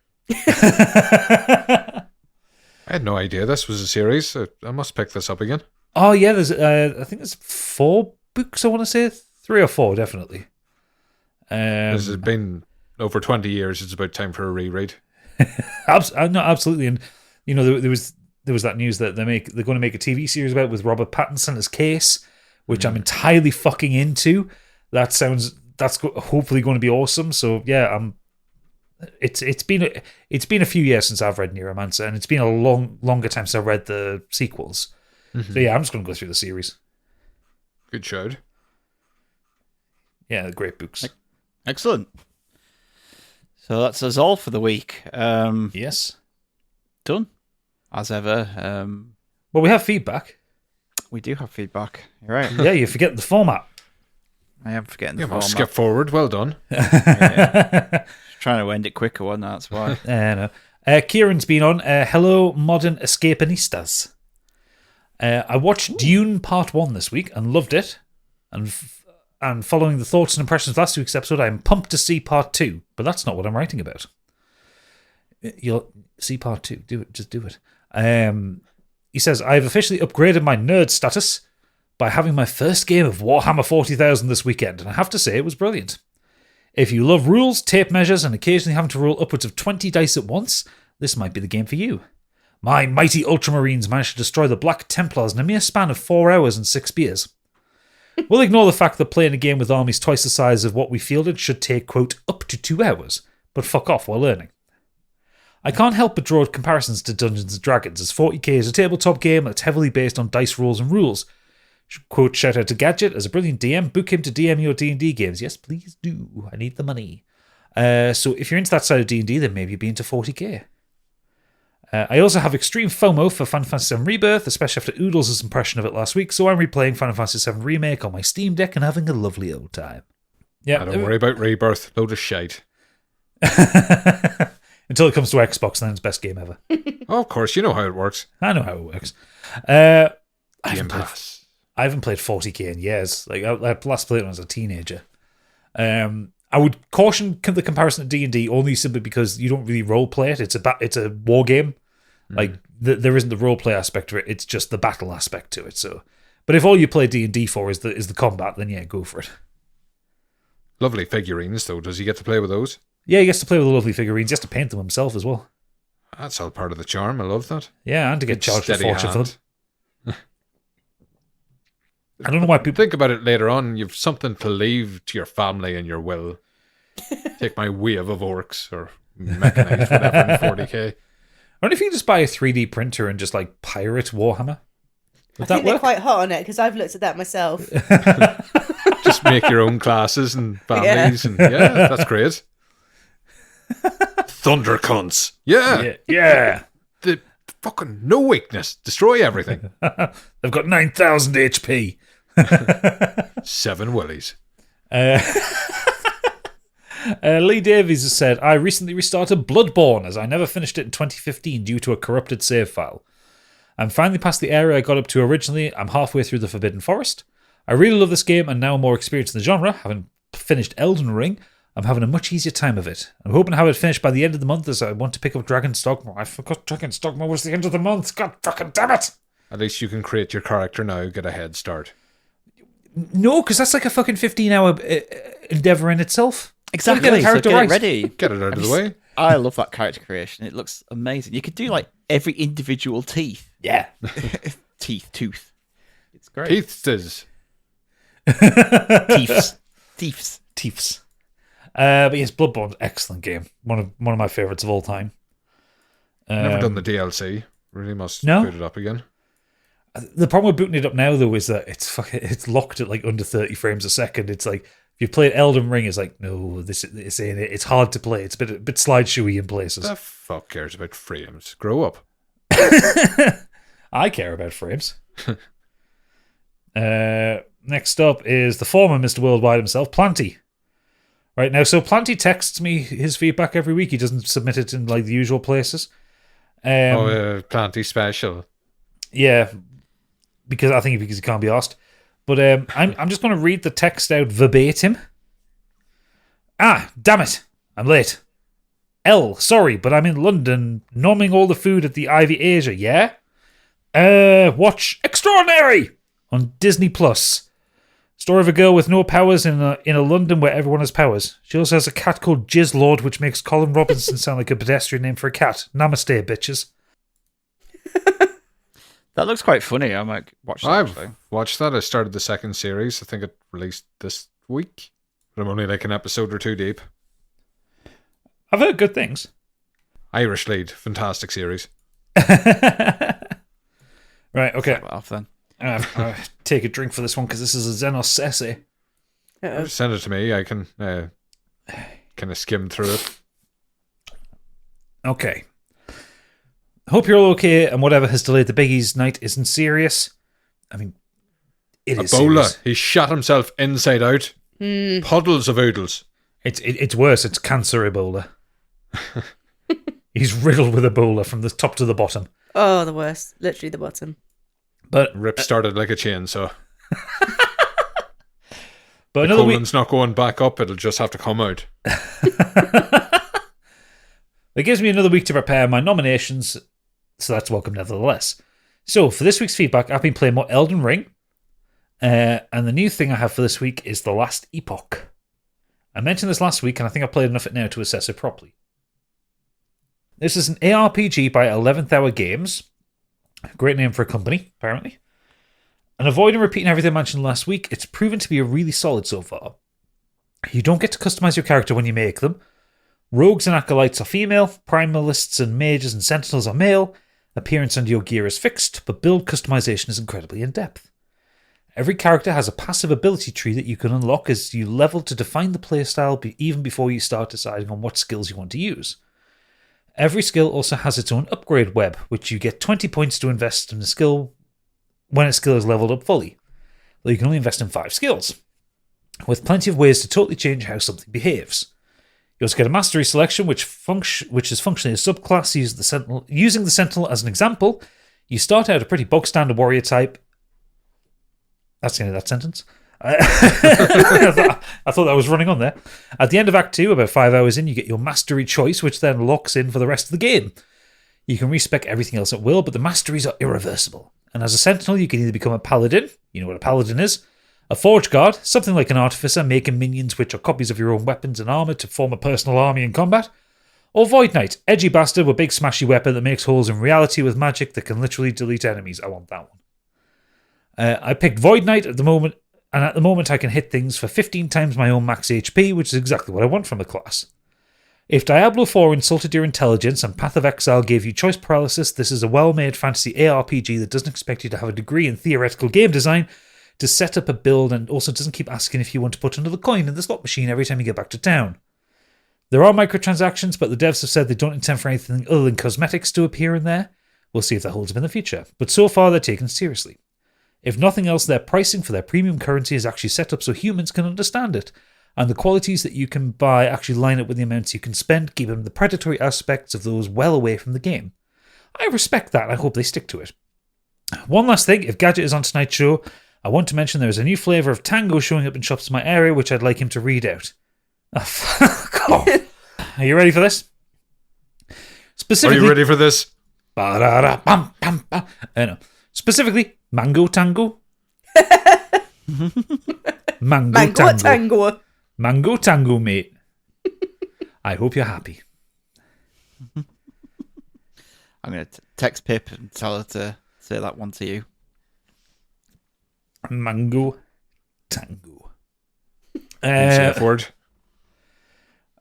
I had no idea this was a series. I must pick this up again. Oh yeah, there's I think there's 4 books. I want to say 3 or 4, definitely. This has been over 20 years. It's about time for a reread. No, absolutely. And you know, there was that news that they're going to make a TV series about with Robert Pattinson as Case, which I'm entirely fucking into. That's hopefully going to be awesome. So yeah, It's been a few years since I've read Neuromancer, and it's been a longer time since I read the sequels. So yeah, I'm just going to go through the series. Good show. Yeah, great books. Excellent. So that's us all for the week. Yes. Done. As ever. Well, we have feedback. We do have feedback. You're right. Yeah, you forget the format. I am forgetting the Yeah, well, format. skip forward. Well done. Trying to end it quicker one, that's why. No. Kieran's been on. Hello, modern escapistas. I watched Dune Part 1 this week and loved it. And following the thoughts and impressions of last week's episode, I'm pumped to see Part 2. But that's not what I'm writing about. You'll see Part 2. Do it. Just do it. He says, I've officially upgraded my nerd status by having my first game of Warhammer 40,000 this weekend. And I have to say, it was brilliant. If you love rules, tape measures, and occasionally having to roll upwards of 20 dice at once, this might be the game for you. My mighty Ultramarines managed to destroy the Black Templars in a mere span of 4 hours and 6 beers. We'll ignore the fact that playing a game with armies twice the size of what we fielded should take, quote, up to 2 hours, but fuck off while learning. I can't help but draw comparisons to Dungeons & Dragons, as 40k is a tabletop game that's heavily based on dice rolls and rules. Quote, shout out to Gadget as a brilliant DM. Book him to DM your D&D games. Yes, please do. I need the money. So if you're into that side of D&D, then maybe you'll be into 40k. I also have extreme FOMO for Final Fantasy VII Rebirth, especially after Oodles' impression of it last week, so I'm replaying Final Fantasy VII Remake on my Steam Deck and having a lovely old time. Yeah, don't worry about Rebirth. Load of shite. Until it comes to Xbox, then it's best game ever. Oh, of course, you know how it works. I know how it works. I haven't played 40k in years. Like I last played it when I was a teenager. I would caution the comparison to D&D only simply because you don't really role play it. It's a war game. Like there isn't the role play aspect to it. It's just the battle aspect to it. So, but if all you play D&D for is the combat, then yeah, go for it. Lovely figurines, though. Does he get to play with those? Yeah, he gets to play with the lovely figurines. He has to paint them himself as well. That's all part of the charm. I love that. Yeah, and to get charged a fortune for them. I don't know why people... Think about it later on. You've something to leave to your family and your will. Take my wave of orcs or mechanized whatever in 40k. I wonder if you just buy a 3D printer and just like pirate Warhammer. Would I that think they're work? quite hot on it because I've looked at that myself. Just make your own classes and families. And yeah, that's great. Thunder cunts. Yeah. Yeah. The fucking no weakness. Destroy everything. They've got 9,000 HP. 7 willies. Lee Davies has said, I recently restarted Bloodborne as I never finished it in 2015 due to a corrupted save file. I'm finally past the area I got up to originally. I'm halfway through the Forbidden Forest. I really love this game and now more experienced in the genre. Having finished Elden Ring, I'm having a much easier time of it. I'm hoping to have it finished by the end of the month as I want to pick up Dragon's Dogma. I forgot Dragon's Dogma was the end of the month. God fucking damn it! At least you can create your character now, get a head start. No, because that's like a fucking 15-hour endeavour in itself. Exactly. Get a character so get right. it ready. Get it out of the way. I love that character creation. It looks amazing. You could do like every individual teeth. Yeah. Tooth. It's great. Teeths. Teeths. But yes, Bloodborne's excellent game. One of my favourites of all time. Never done the DLC. Really must No? boot it up again. The problem with booting it up now, though, is that it's locked at like under 30 frames a second. It's like if you played Elden Ring, it's like no, this ain't it. It's hard to play. It's a bit slideshowy in places. The fuck cares about frames? Grow up. I care about frames. Next up is the former Mr. Worldwide himself, Planty. Right now, so Planty texts me his feedback every week. He doesn't submit it in like the usual places. Planty special. Yeah, because he can't be asked. But I'm just going to read the text out verbatim. Ah, damn it, I'm late. Sorry, but I'm in London, nomming all the food at the Ivy Asia. Yeah. Watch Extraordinary on Disney Plus. Story of a girl with no powers in a London where everyone has powers. She also has a cat called Jizzlord, which makes Colin Robinson sound like a pedestrian name for a cat. Namaste, bitches. That looks quite funny. I might watch that. I've watched that. I started the second series. I think it released this week. But I'm only like an episode or two deep. I've heard good things. Irish Lead. Fantastic series. Right, okay. Well, off then. I'll take a drink for this one because this is a Xenos essay. Send it to me. I can kind of skim through it. Okay. Hope you're all okay and whatever has delayed the Biggies night isn't serious. I mean, it is Ebola. serious. He shot himself inside out. Puddles of oodles. It's worse. It's cancer Ebola. He's riddled with Ebola from the top to the bottom. Oh, the worst. Literally the bottom. But Rip started like a chainsaw. but The another week. colon's not going back up. It'll just have to come out. It gives me another week to prepare my nominations, so that's welcome nevertheless. So, for this week's feedback, I've been playing more Elden Ring, and the new thing I have for this week is The Last Epoch. I mentioned this last week, and I think I've played enough of it now to assess it properly. This is an ARPG by 11th Hour Games. Great name for a company, apparently. And avoiding repeating everything I mentioned last week, it's proven to be a really solid so far. You don't get to customize your character when you make them. Rogues and acolytes are female, primalists and mages and sentinels are male, appearance and your gear is fixed, but build customization is incredibly in-depth. Every character has a passive ability tree that you can unlock as you level to define the playstyle even before you start deciding on what skills you want to use. Every skill also has its own upgrade web, which you get 20 points to invest in a skill when a skill is leveled up fully, though you can only invest in 5 skills, with plenty of ways to totally change how something behaves. You also get a mastery selection, which is functionally a subclass. Using the Sentinel as an example, you start out a pretty bog-standard warrior type. That's the end of that sentence. I thought that was running on there. At the end of Act 2, about 5 hours in, you get your mastery choice, which then locks in for the rest of the game. You can respec everything else at will, but the masteries are irreversible. And as a Sentinel, you can either become a Paladin, you know what a Paladin is, a Forge Guard, something like an Artificer, making minions which are copies of your own weapons and armour to form a personal army in combat, or Void Knight, edgy bastard with big smashy weapon that makes holes in reality with magic that can literally delete enemies. I want that one. I picked Void Knight at the moment, and at the moment I can hit things for 15 times my own max HP, which is exactly what I want from the class. If Diablo 4 insulted your intelligence and Path of Exile gave you choice paralysis, this is a well-made fantasy ARPG that doesn't expect you to have a degree in theoretical game design to set up a build, and also doesn't keep asking if you want to put another coin in the slot machine every time you get back to town. There are microtransactions, but the devs have said they don't intend for anything other than cosmetics to appear in there. We'll see if that holds up in the future, but so far they're taken seriously. If nothing else, their pricing for their premium currency is actually set up so humans can understand it, and the qualities that you can buy actually line up with the amounts you can spend, keeping the predatory aspects of those well away from the game. I respect that, and I hope they stick to it. One last thing, if Gadget is on tonight's show, I want to mention there is a new flavour of tango showing up in shops in my area, which I'd like him to read out. Oh, fuck off. Are you ready for this? Specifically, Are you ready for this? No. Specifically, Mango Tango. Mango Tango. Mango Tango, mate. I hope you're happy. I'm going to text Pip and tell her to say that one to you. Mango Tango. Word.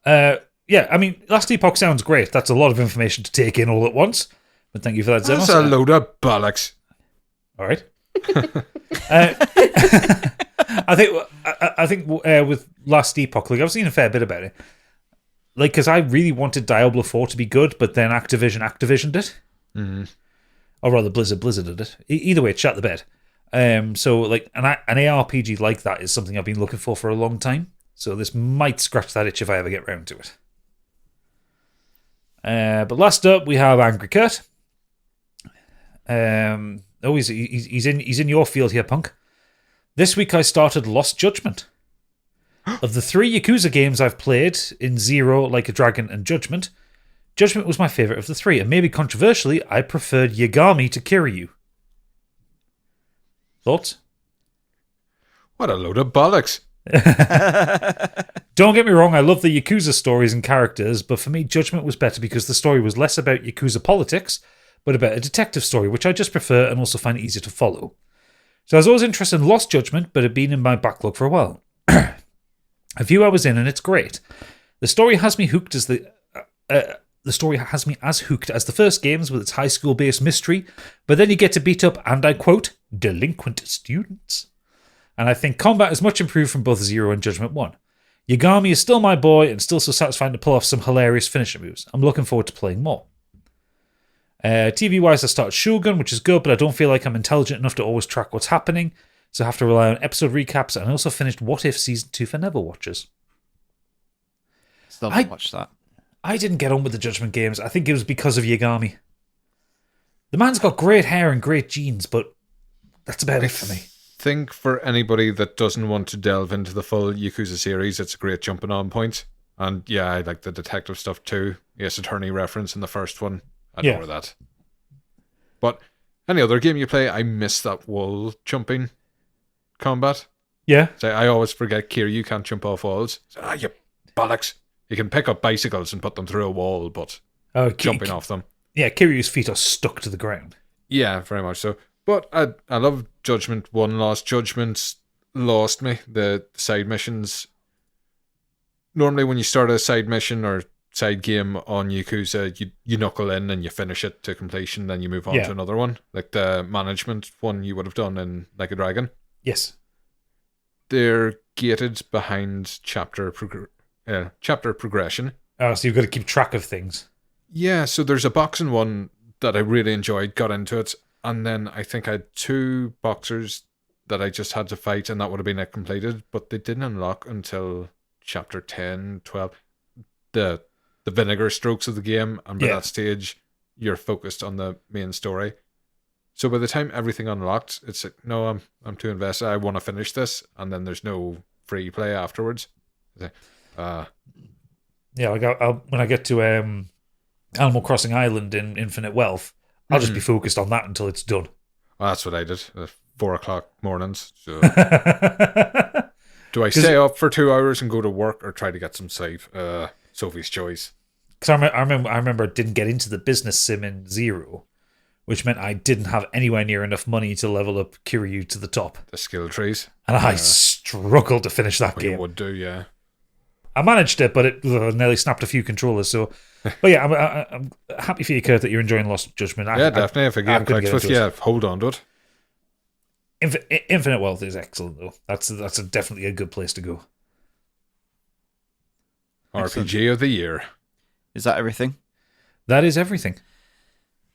Yeah, I mean, Last Epoch sounds great. That's a lot of information to take in all at once. But thank you for that, Zenos. That's a load of bollocks. All right. I think with Last Epoch, like I've seen a fair bit about it. Like, because I really wanted Diablo 4 to be good, but then Activisioned it. Mm-hmm. Or rather, Blizzarded it. Either way, it shut the bed. So, like, an ARPG like that is something I've been looking for a long time. So this might scratch that itch if I ever get round to it. But last up, we have Angry Kurt. He's in your field here, Punk. This week I started Lost Judgment. Of the 3 Yakuza games I've played in Zero, Like a Dragon, and Judgment, Judgment was my favourite of the 3, and maybe controversially, I preferred Yagami to Kiryu. Thoughts? What a load of bollocks. Don't get me wrong, I love the Yakuza stories and characters, but for me, Judgment was better because the story was less about Yakuza politics, but about a detective story, which I just prefer and also find easier to follow. So I was always interested in Lost Judgment, but it had been in my backlog for a while. A few hours in, and it's great. The story has me hooked as the story has me as hooked as the first games with its high school-based mystery, but then you get to beat up, and I quote, delinquent students. And I think combat is much improved from both Zero and Judgment 1. Yagami is still my boy and still so satisfying to pull off some hilarious finisher moves. I'm looking forward to playing more. TV-wise, I started Shogun, which is good, but I don't feel like I'm intelligent enough to always track what's happening, so I have to rely on episode recaps, and I also finished What If Season 2 for Never Watchers. Still haven't watched that. I didn't get on with the Judgment games. I think it was because of Yagami. The man's got great hair and great genes, but that's about it for me. I think for anybody that doesn't want to delve into the full Yakuza series, it's a great jumping on point. And yeah, I like the detective stuff too. Yes, attorney reference in the first one. I adore that. But any other game you play, I miss that wall jumping combat. Yeah. So I always forget Kiryu can't jump off walls. You bollocks. You can pick up bicycles and put them through a wall, but jumping off them. Yeah, Kiryu's feet are stuck to the ground. Yeah, very much so. But I love Judgment 1. Lost Judgments lost me. The side missions. Normally when you start a side mission or side game on Yakuza, you knuckle in and you finish it to completion, then you move on to another one. Like the management one you would have done in Like a Dragon. Yes. They're gated behind chapter progression. Oh, so you've got to keep track of things. Yeah, so there's a boxing one that I really enjoyed, got into it, and then I think I had 2 boxers that I just had to fight, and that would have been it completed, but they didn't unlock until chapter 10, 12. The vinegar strokes of the game, and by that stage, you're focused on the main story. So by the time everything unlocked, it's like, no, I'm too invested. I want to finish this, and then there's no free play afterwards. Like, yeah, like when I get to Animal Crossing Island in Infinite Wealth, I'll just be focused on that until it's done. Well, that's what I did. 4 o'clock mornings. So. Do I stay up for 2 hours and go to work, or try to get some sleep? Sophie's choice. Because I remember I didn't get into the business sim in Zero, which meant I didn't have anywhere near enough money to level up Kiryu to the top. The skill trees. And I struggled to finish that Well, game. you would do, yeah. I managed it, but it nearly snapped a few controllers. So, but yeah, I'm happy for you, Kurt, that you're enjoying Lost Judgment. Definitely. If a game clicks with you, hold on to it. Infinite Wealth is excellent, though. That's definitely a good place to go. Excellent. RPG of the year. Is that everything? That is everything.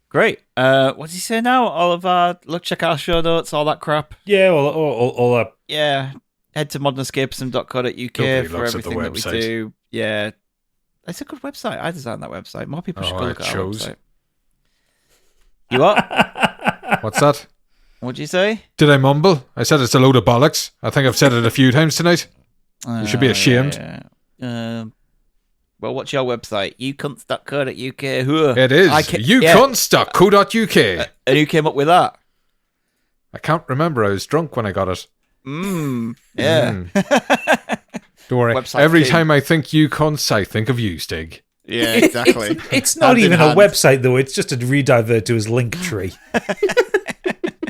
Great. What does he say now? All of our check out our show notes, all that crap. Yeah, all that. Yeah. Head to modernescapism.co.uk Nobody for looks at the everything that we website. do. Yeah. It's a good website. I designed that website. More people should go look at our website. You what? What's that? What'd you say? Did I mumble? I said it's a load of bollocks. I think I've said it a few times tonight. You should be ashamed. Yeah. Well, what's your website? Youcunts.co.uk. It is. Youcunts.co.uk. And who came up with that? I can't remember. I was drunk when I got it. Yeah. Don't worry. Website Every team. time I think you cunts, I think of you, Stig. Yeah, exactly. It's not Hand in even a hand. website, though. It's just a redivert to his link tree.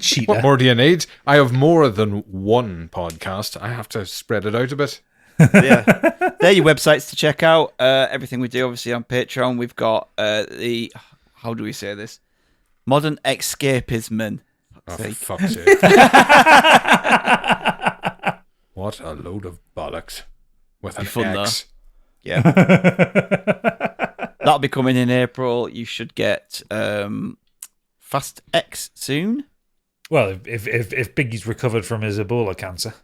Cheater. What more do you need? I have more than one podcast. I have to spread it out a bit. Yeah. They're your websites to check out. Everything we do, obviously, on Patreon. We've got the... How do we say this? Modern Escapism. Oh, for fuck's sake. What a load of bollocks. With an fun, X. Yeah. That'll be coming in April. You should get Fast X soon. Well, if Biggie's recovered from his Ebola cancer.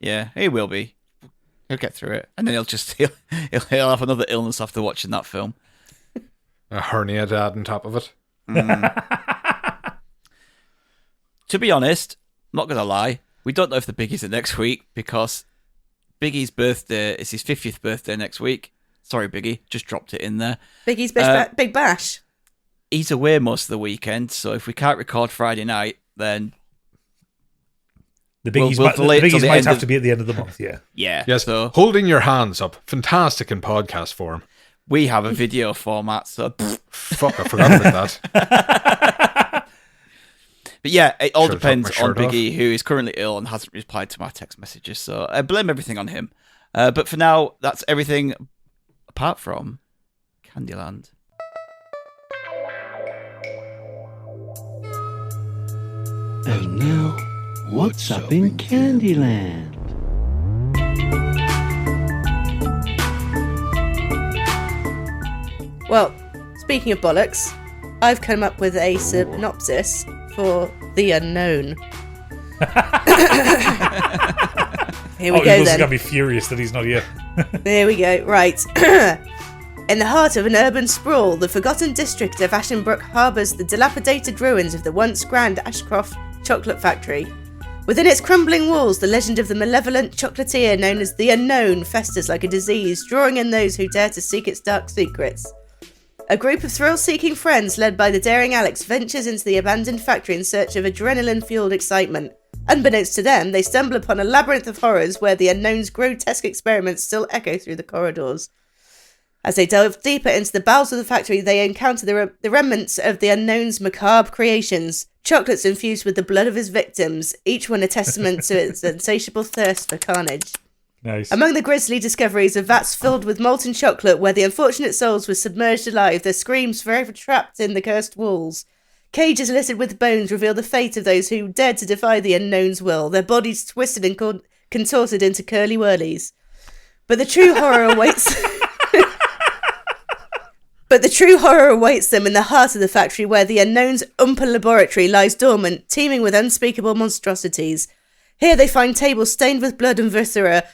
Yeah, he will be. He'll get through it. And then he'll have another illness after watching that film. A hernia dad on top of it. To be honest, I'm not going to lie, we don't know if the Biggies are next week because Biggie's birthday is his 50th birthday next week. Sorry, Biggie, just dropped it in there. Biggie's Big Bash. He's away most of the weekend, so if we can't record Friday night, then The Biggies, We'll delay it till the might end have of- to be at the end of the month, yeah. yeah. Yes, So holding your hands up. Fantastic in podcast form. we have a video format, so... Fuck, I forgot about that. But yeah, it all Should've took depends my on shirt off. Biggie, who is currently ill and hasn't replied to my text messages. So I blame everything on him. But for now, that's everything apart from Candyland. And now, what's up in Candyland? Well, speaking of bollocks, I've come up with a synopsis for The Unknown. Here we go He's then. going to be furious that he's not here. There we go. Right. In the heart of an urban sprawl, the forgotten district of Ashenbrook harbours the dilapidated ruins of the once grand Ashcroft chocolate factory. Within its crumbling walls, the legend of the malevolent chocolatier known as the Unknown festers like a disease, drawing in those who dare to seek its dark secrets. A group of thrill-seeking friends led by the daring Alex ventures into the abandoned factory in search of adrenaline-fueled excitement. Unbeknownst to them, they stumble upon a labyrinth of horrors where the Unknown's grotesque experiments still echo through the corridors. As they delve deeper into the bowels of the factory, they encounter the remnants of the Unknown's macabre creations, chocolates infused with the blood of his victims, each one a testament to its insatiable thirst for carnage. Nice. Among the grisly discoveries are vats filled with molten chocolate where the unfortunate souls were submerged alive, their screams forever trapped in the cursed walls. Cages littered with bones reveal the fate of those who dared to defy the Unknown's will, their bodies twisted and contorted into curly whirlies. But the true horror awaits... But the true horror awaits them in the heart of the factory where the Unknown's Oompa laboratory lies dormant, teeming with unspeakable monstrosities. Here they find tables stained with blood and viscera,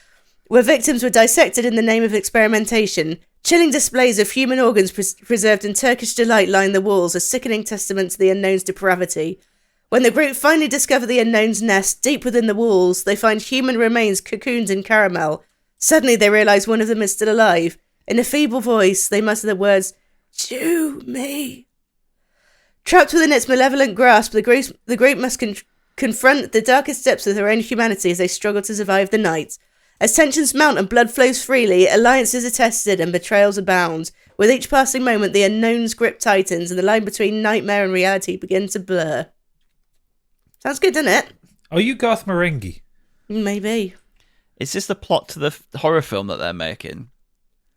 where victims were dissected in the name of experimentation. Chilling displays of human organs preserved in Turkish delight line the walls, a sickening testament to the Unknown's depravity. When the group finally discover the Unknown's nest deep within the walls, they find human remains cocooned in caramel. Suddenly they realise one of them is still alive. In a feeble voice, they mutter the words, "Chew me." Trapped within its malevolent grasp, the group must confront the darkest depths of their own humanity as they struggle to survive the night. As tensions mount and blood flows freely, alliances are tested and betrayals abound. With each passing moment, the unknown's grip tightens and the line between nightmare and reality begins to blur. Sounds good, doesn't it? Are you Garth Marenghi? Maybe. Is this the plot to the horror film that they're making?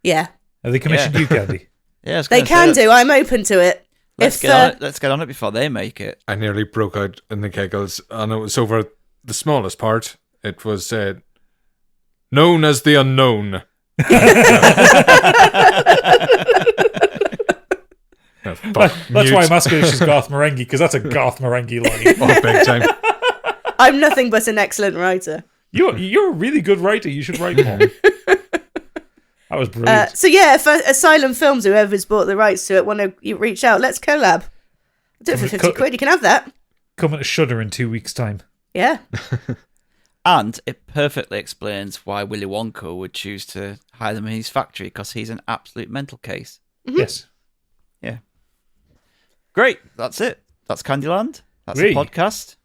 Yeah. Have they commissioned you, Candy? Yeah, I was They gonna can say, do. I'm open to it. Let's get on it before they make it. I nearly broke out in the giggles, and it was over the smallest part. It was known as the unknown. That's why I'm asking if she's Garth Marenghi, because that's a Garth Marenghi line. Oh, big time. I'm nothing but an excellent writer. You're a really good writer. You should write more. That was brilliant. So yeah, if Asylum Films, whoever's bought the rights to it, want to reach out, let's collab. I'll do it for 50 quid. You can have that. Coming to Shudder in 2 weeks' time. Yeah. And it perfectly explains why Willy Wonka would choose to hire them in his factory, because he's an absolute mental case. Mm-hmm. Yes. Yeah. Great. That's it. That's Candyland. That's Great. the podcast.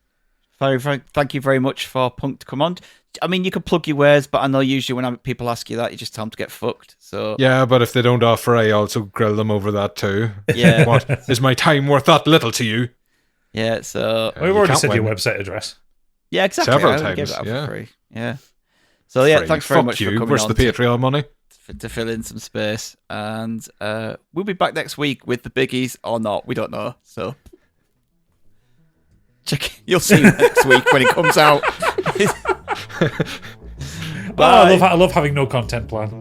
Thank you very much for Punk to come on. I mean, you can plug your wares, but I know usually when people ask you that, you just tell them to get fucked. So Yeah, but if they don't offer, I also grill them over that too. yeah, What? Is my time worth that little to you? yeah. So We've You already can't said your win. website address. yeah, exactly. Several I would give times, it up yeah. for free. Yeah. So yeah, Free. thanks very Fuck much you. for coming Where's on the Patreon money? to fill in some space, and we'll be back next week with the Biggies or not. We don't know. So check. You'll see next week when it comes out. Bye. I love having no content plan.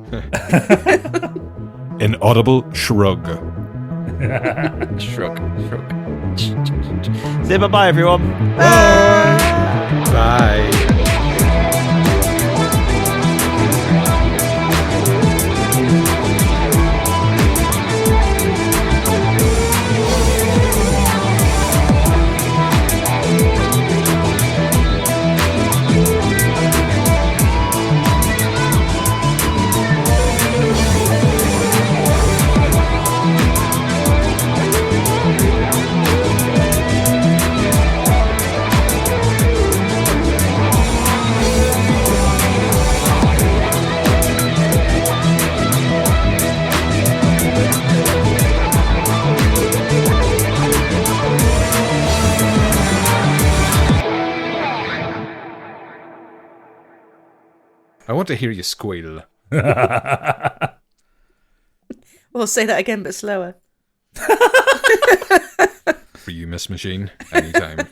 An audible shrug. Shrug. Say bye-bye, everyone. Bye. I want to hear you squeal. We'll say that again, but slower. For you, Miss Machine, anytime.